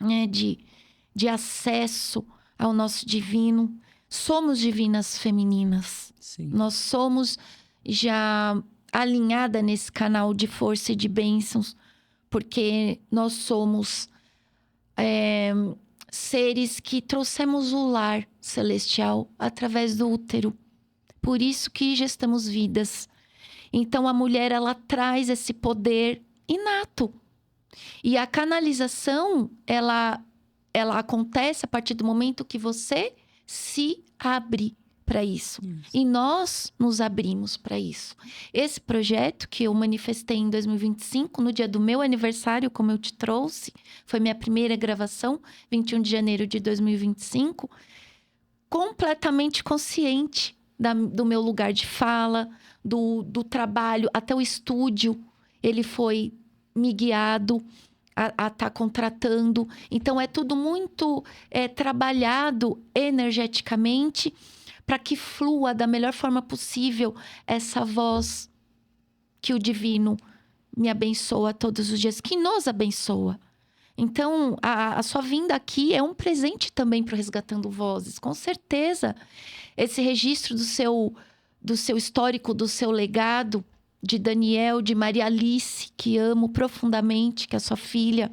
né, de acesso ao nosso divino. Somos divinas femininas. Sim. Nós somos já alinhada nesse canal de força e de bênçãos, porque nós somos seres que trouxemos o lar celestial através do útero. Por isso que gestamos vidas. Então, a mulher, ela traz esse poder inato. E a canalização, ela acontece a partir do momento que você se abre para isso. E nós nos abrimos para isso. Esse projeto que eu manifestei em 2025, no dia do meu aniversário, como eu te trouxe, foi minha primeira gravação, 21 de janeiro de 2025, completamente consciente do meu lugar de fala, do trabalho, até o estúdio, ele foi me guiado a estar contratando. Então, é tudo muito trabalhado energeticamente para que flua da melhor forma possível essa voz que o divino me abençoa todos os dias, que nos abençoa. Então, a sua vinda aqui é um presente também para o Resgatando Vozes, com certeza. Esse registro do seu do seu histórico, do seu legado, de Daniel, de Maria Alice, que amo profundamente, que é sua filha.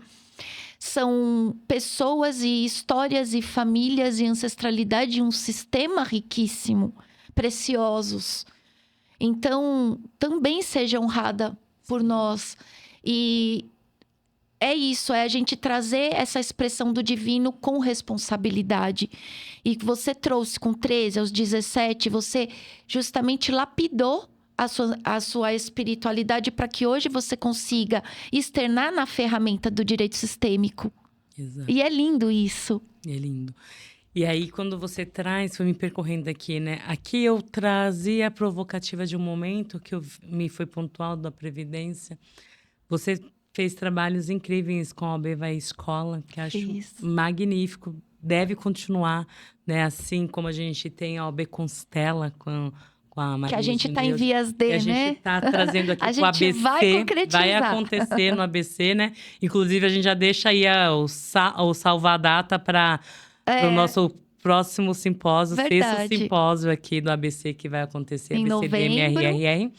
São pessoas e histórias e famílias e ancestralidade, um sistema riquíssimo, preciosos. Então, também seja honrada por nós. E é isso, é a gente trazer essa expressão do divino com responsabilidade. E que você trouxe com 13 aos 17, você justamente lapidou a sua espiritualidade para que hoje você consiga externar na ferramenta do direito sistêmico. Exato. E é lindo isso. É lindo. E aí, quando você traz, foi me percorrendo aqui, né? Aqui eu trazia a provocativa de um momento que me foi pontual da Previdência. Você fez trabalhos incríveis com a OAB Vai Escola, que acho magnífico. Deve continuar, né? Assim como a gente tem a OAB Constela com a Maria que a gente está em Neus, vias de, que a gente está trazendo aqui a com o ABC. gente vai concretizar. Vai acontecer no ABC, né? Inclusive, a gente já deixa aí o salvar a data para o nosso próximo simpósio, sexto simpósio aqui do ABC, que vai acontecer. Em ABCDMRRR,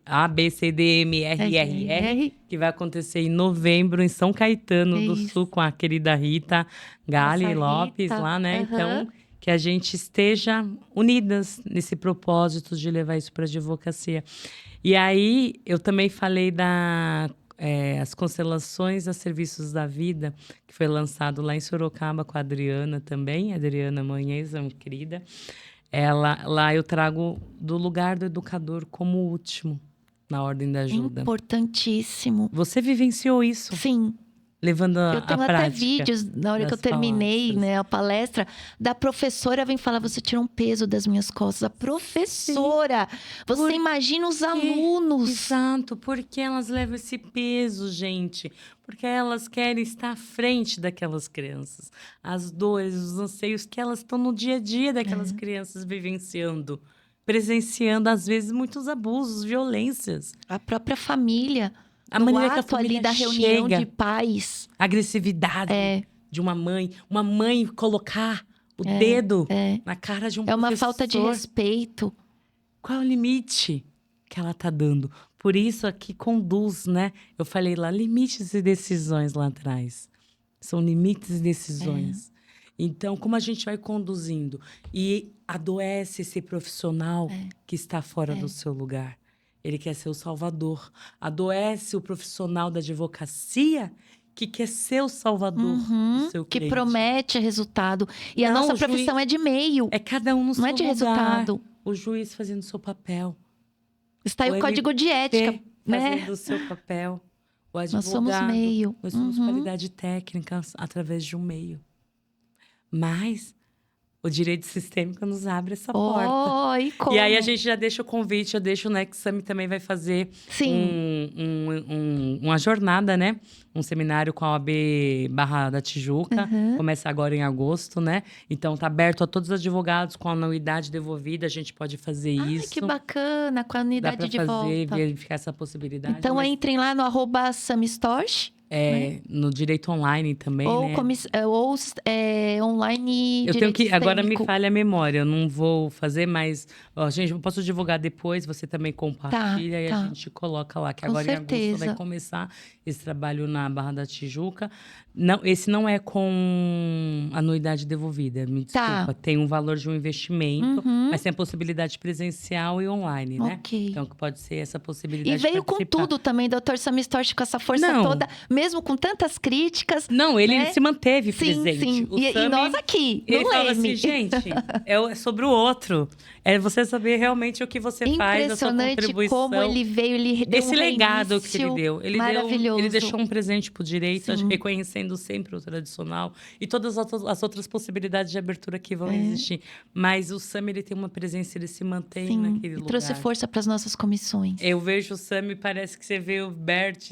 ABCDMRRR, que vai acontecer em novembro, em São Caetano do Sul, com a querida Rita Gali Lopes lá, né? Então, que a gente esteja unidas nesse propósito de levar isso para a advocacia. E aí, eu também falei as constelações a serviços da vida, que foi lançado lá em Sorocaba com a Adriana também, Adriana Manhães, uma querida. Lá eu trago do lugar do educador como último na ordem da ajuda. Importantíssimo. Você vivenciou isso? Sim. Levando a prática. Eu tenho até vídeos, na hora que eu terminei, né, a palestra, da professora vem falar, você tirou um peso das minhas costas. A professora! Sim. Você imagina os alunos. Exato, porque elas levam esse peso, gente. Porque elas querem estar à frente daquelas crianças. As dores, os anseios que elas estão no dia a dia daquelas crianças vivenciando. Presenciando, às vezes, muitos abusos, violências. A própria família. A maneira que a família ali da reunião de pais. Agressividade de uma mãe. Uma mãe colocar o dedo na cara de um professor. É uma falta de respeito. Qual é o limite que ela tá dando? Por isso aqui conduz, né? Eu falei lá, limites e decisões lá atrás. São limites e decisões. Então, como a gente vai conduzindo? E adoece esse profissional que está fora do seu lugar. Ele quer ser o salvador. Adoece o profissional da advocacia que quer ser o salvador do seu cliente. Que promete resultado. E a nossa profissão é de meio. É cada um no seu lugar. Não é de resultado. O juiz fazendo o seu papel. Está aí o código de ética, né? Fazendo o seu papel. O advogado. Nós somos meio. Nós somos qualidade técnica através de um meio. Mas o direito sistêmico nos abre essa porta. E aí a gente já deixa o convite, eu deixo o Next Summit também vai fazer uma jornada, né? Um seminário com a OAB Barra da Tijuca. Começa agora em agosto, né? Então tá aberto a todos os advogados com a anuidade devolvida, a gente pode fazer isso. Que bacana, com a anuidade de volta. Dá pra fazer, verificar essa possibilidade. Então entrem lá no @samistosh. No direito online também, ou né? Ou online. Eu tenho que. Agora me falha a memória, eu não vou fazer, mas. Gente, eu posso divulgar depois, você também compartilha e a gente coloca lá, que agora em agosto vai começar esse trabalho na Barra da Tijuca. Não, esse não é com anuidade devolvida, me desculpa. Tem um valor de um investimento, mas tem a possibilidade presencial e online, né? Então, que pode ser essa possibilidade. E veio com tudo também, Dr. Sammy-Storch, com essa força toda, mesmo com tantas críticas. Não, ele se manteve presente. Sim. E nós aqui, ele fala assim, gente, é sobre o outro. É você saber realmente o que você faz, a sua contribuição. Como ele veio, ele deu esse legado que ele deu. Maravilhoso. Ele deixou um presente pro direito, reconhecendo sempre o tradicional. E todas as outras possibilidades de abertura que vão existir. Mas o Sammy, ele tem uma presença, ele se mantém naquele lugar. Trouxe força para as nossas comissões. Eu vejo o Sammy, parece que você vê o Bert.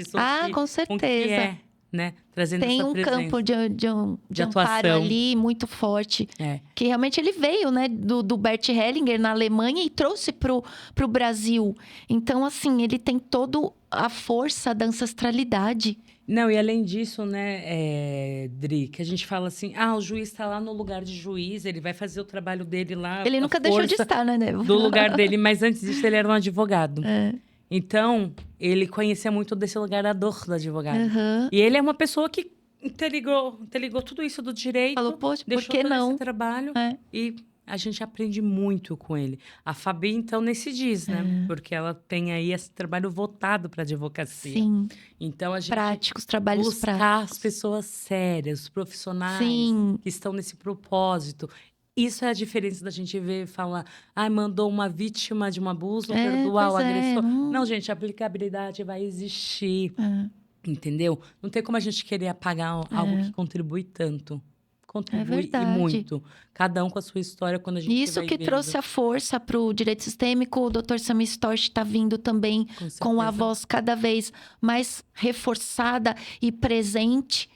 Com certeza. né? Trazendo Tem essa um presença. campo de amparo atuação. ali muito forte. É. Que realmente ele veio, né, do Bert Hellinger na Alemanha e trouxe pro Brasil. Então, assim, ele tem toda a força da ancestralidade. Não, e além disso, né, Dri, que a gente fala assim, o juiz está lá no lugar de juiz, ele vai fazer o trabalho dele lá. Ele a nunca deixou de força estar, né, Nevo? do lugar dele, mas antes disso ele era um advogado. É. Então, ele conhecia muito desse lugar da dor do advogado. Uhum. E ele é uma pessoa que interligou tudo isso do direito, Falou, poxa, por deixou que todo não? esse trabalho É. e a gente aprende muito com ele. A Fabi, então, nem se diz, né? Porque ela tem aí esse trabalho voltado para advocacia. Sim, Então, a gente práticos, trabalhos buscar práticos. as pessoas sérias, os profissionais Sim. que estão nesse propósito. Isso é a diferença da gente ver e falar, mandou uma vítima de um abuso, perdoar o pois agressor. não. Não, gente, a aplicabilidade vai existir, É. entendeu? Não tem como a gente querer apagar algo que contribui tanto. Contribui e verdade. muito. Cada um com a sua história, quando a gente Isso vai que vendo. trouxe a força para o direito sistêmico. O Dr. Sami Storch está vindo também com a certeza. voz cada vez mais reforçada e presente.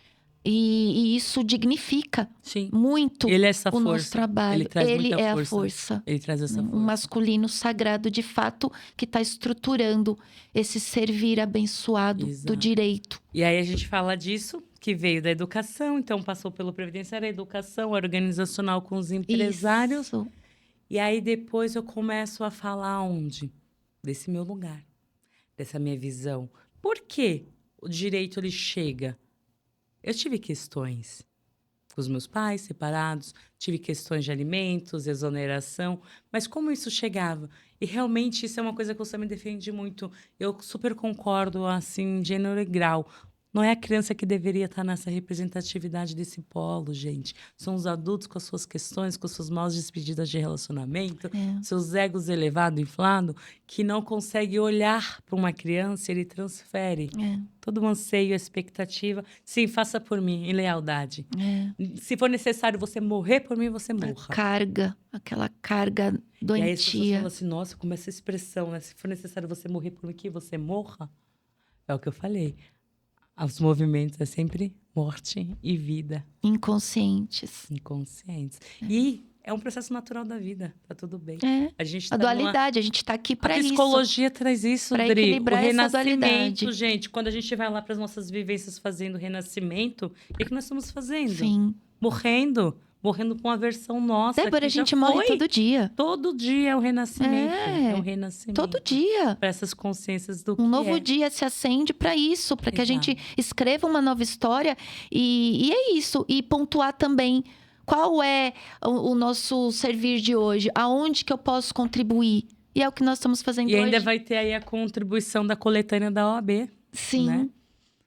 E isso dignifica Sim. muito Ele é essa o força. nosso trabalho. Ele traz muita é força. a força. Ele traz essa força. Um masculino sagrado, de fato, que está estruturando esse servir abençoado Exato. do direito. E aí a gente fala disso, que veio da educação, então passou pelo previdenciário, a educação organizacional com os empresários. Isso. E aí depois eu começo a falar onde? Desse meu lugar, dessa minha visão. Por que o direito ele chega? Eu tive questões com os meus pais separados, tive questões de alimentos, exoneração, mas como isso chegava? E realmente isso é uma coisa que eu também defendi muito. Eu super concordo, assim, gênero e grau. Não é a criança que deveria estar nessa representatividade desse polo, gente. São os adultos com as suas questões, com as suas maus despedidas de relacionamento, seus egos elevados, inflados, que não consegue olhar para uma criança, ele transfere todo o anseio, a expectativa. Sim, faça por mim, em lealdade. Se for necessário você morrer por mim, você morra. Aquela carga doentia. E aí as pessoas falam assim, nossa, como essa expressão, né? Se for necessário você morrer por mim, que você morra. É o que eu falei. Os movimentos é sempre morte e vida. Inconscientes. E é um processo natural da vida, tá tudo bem. A dualidade, a gente tá aqui para isso. A psicologia traz isso, pra Dri. equilibrar o essa renascimento, dualidade. gente. Quando a gente vai lá para as nossas vivências fazendo renascimento, o que nós estamos fazendo? Sim. Morrendo com a versão nossa. Débora, a que gente já morre foi. todo dia. Todo dia é o renascimento. É o renascimento. Todo dia. Para essas consciências do que Um novo dia se acende para isso, para que a gente escreva uma nova história. E é isso. E pontuar também qual é o nosso servir de hoje. Aonde que eu posso contribuir. E é o que nós estamos fazendo hoje. E ainda vai ter aí a contribuição da coletânea da OAB. Sim. Né?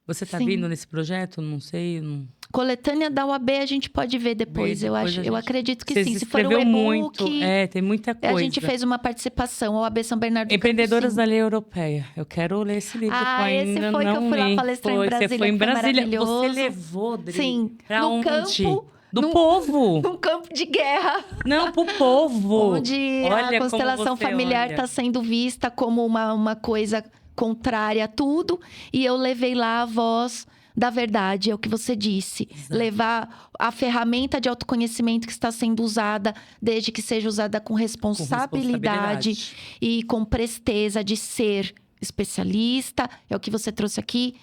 Você está vindo nesse projeto? Não sei. Coletânea da UAB a gente pode ver depois, eu acho. Eu acredito que sim. Se for um e-book, muito. Tem muita coisa. A gente fez uma participação, a OAB São Bernardo do Empreendedoras Campo, da Lei Europeia. Eu quero ler esse livro. Esse foi que eu fui lá palestrar em Brasília. Você foi em Brasília. Maravilhoso. Você levou, Dri, sim, pra no onde? Campo, do povo. Num campo de guerra. Não, pro povo. Onde olha a constelação familiar está sendo vista como uma coisa contrária a tudo. E eu levei lá a voz da verdade, é o que você disse. Exato. Levar a ferramenta de autoconhecimento que está sendo usada, desde que seja usada com responsabilidade e com presteza de ser especialista. É o que você trouxe aqui.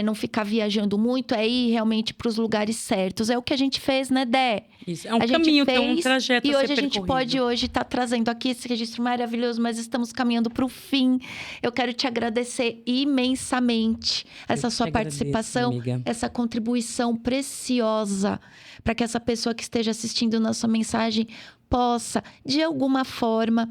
Não ficar viajando muito, é ir realmente para os lugares certos. É o que a gente fez, né, Dé? Isso, é um caminho, é um trajeto e a hoje ser a gente pode estar trazendo aqui esse registro maravilhoso, mas estamos caminhando para o fim. Eu quero te agradecer imensamente essa sua participação, amiga. Essa contribuição preciosa, para que essa pessoa que esteja assistindo nossa mensagem possa, de alguma forma,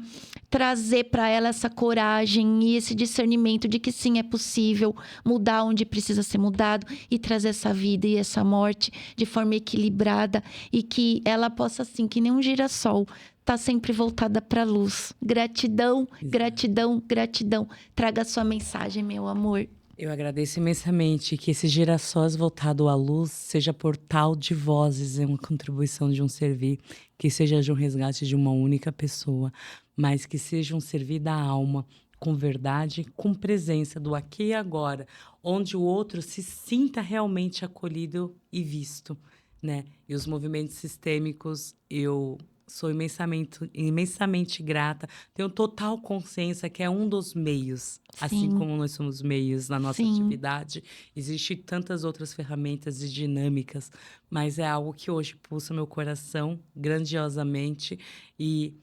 trazer para ela essa coragem e esse discernimento de que sim, é possível mudar onde precisa ser mudado e trazer essa vida e essa morte de forma equilibrada e que ela possa, assim, que nem um girassol, tá sempre voltada para a luz. Gratidão, gratidão, gratidão. Traga a sua mensagem, meu amor. Eu agradeço imensamente que esse girassóis voltado à luz seja portal de vozes, é uma contribuição de um servir, que seja de um resgate de uma única pessoa, mas que seja um servir da alma, com verdade, com presença do aqui e agora, onde o outro se sinta realmente acolhido e visto, né? E os movimentos sistêmicos, eu sou imensamente grata, tenho total consciência que é um dos meios, assim Sim, como nós somos meios na nossa sim. atividade, existem tantas outras ferramentas e dinâmicas, mas é algo que hoje pulsa meu coração grandiosamente e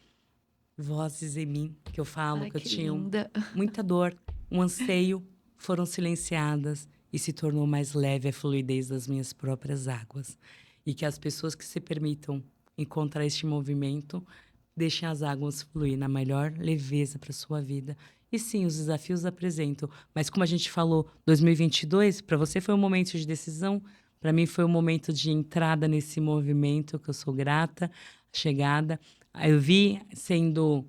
vozes em mim que eu falo Ai, que eu que tinha linda. muita dor, um anseio, foram silenciadas e se tornou mais leve a fluidez das minhas próprias águas. E que as pessoas que se permitam encontrar este movimento deixem as águas fluir na melhor leveza para sua vida. E sim, os desafios apresentam, mas como a gente falou, 2022 para você foi um momento de decisão, para mim foi um momento de entrada nesse movimento que eu sou grata, chegada. Eu vi sendo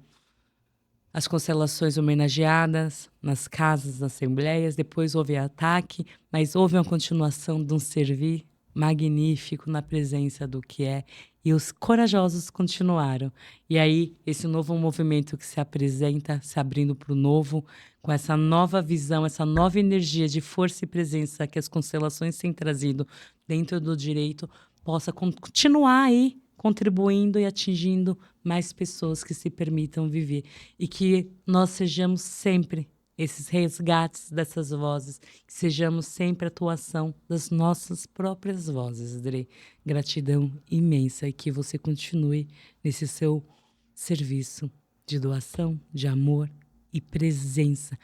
as constelações homenageadas nas casas, nas assembleias, depois houve ataque, mas houve uma continuação de um servir magnífico na presença do que é, e os corajosos continuaram. E aí, esse novo movimento que se apresenta, se abrindo para o novo, com essa nova visão, essa nova energia de força e presença que as constelações têm trazido dentro do direito, possa continuar aí contribuindo e atingindo mais pessoas que se permitam viver. E que nós sejamos sempre esses resgates dessas vozes, que sejamos sempre a atuação das nossas próprias vozes, Dre. Gratidão imensa e que você continue nesse seu serviço de doação, de amor e presença.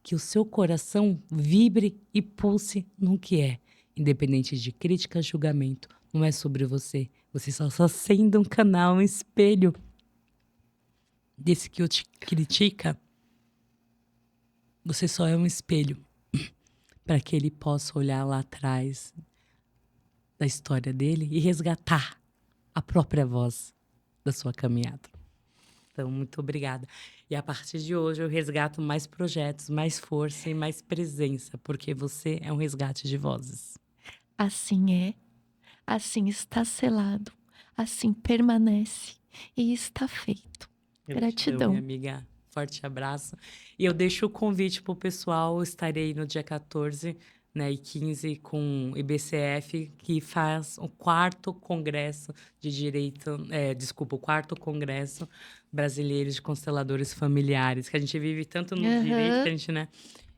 Que o seu coração vibre e pulse no que é, independente de crítica, julgamento. Não é sobre você. Você só está sendo um canal, um espelho desse que te critica. Você só é um espelho para que ele possa olhar lá atrás da história dele e resgatar a própria voz da sua caminhada. Então, muito obrigada. E a partir de hoje eu resgato mais projetos, mais força e mais presença, porque você é um resgate de vozes. Assim é, assim está selado, assim permanece e está feito. Gratidão. Minha amiga. Forte abraço. E eu deixo o convite para o pessoal. Eu estarei no dia 14, né, e 15 com o IBCF, que faz o 4º Congresso de Direito... o 4º Congresso Brasileiro de Consteladores Familiares, que a gente vive tanto no direito, que a gente, né?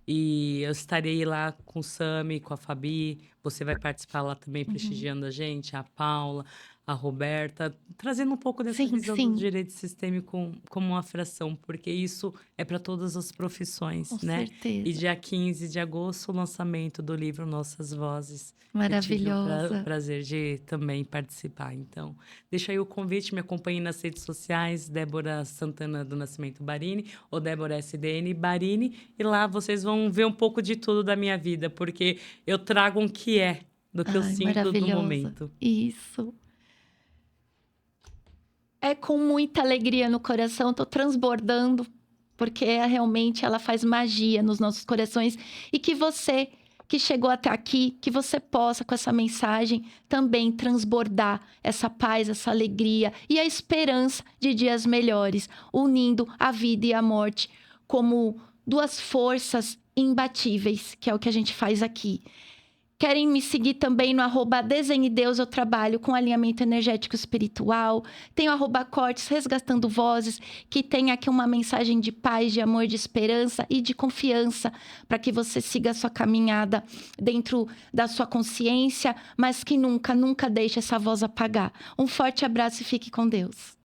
E eu estarei lá com o Sami, com a Fabi. Você vai participar lá também, prestigiando a gente, a Paula, a Roberta, trazendo um pouco dessa visão do direito sistêmico como uma fração, porque isso é para todas as profissões, Com né? certeza. E dia 15 de agosto, o lançamento do livro Nossas Vozes. Maravilhosa. Eu tive o prazer de também participar. Então, deixa aí o convite, me acompanhe nas redes sociais, Débora Santana do Nascimento Barini, ou Débora SDN Barini, e lá vocês vão ver um pouco de tudo da minha vida, porque eu trago um que é do que eu sinto do momento. Isso. É com muita alegria no coração, tô transbordando, porque realmente ela faz magia nos nossos corações. E que você que chegou até aqui, que você possa, com essa mensagem, também transbordar essa paz, essa alegria e a esperança de dias melhores, unindo a vida e a morte como duas forças imbatíveis, que é o que a gente faz aqui. Querem me seguir também no @desenhedeus, eu trabalho com alinhamento energético espiritual. Tem o @cortes, resgatando vozes, que tem aqui uma mensagem de paz, de amor, de esperança e de confiança, para que você siga a sua caminhada dentro da sua consciência, mas que nunca deixe essa voz apagar. Um forte abraço e fique com Deus.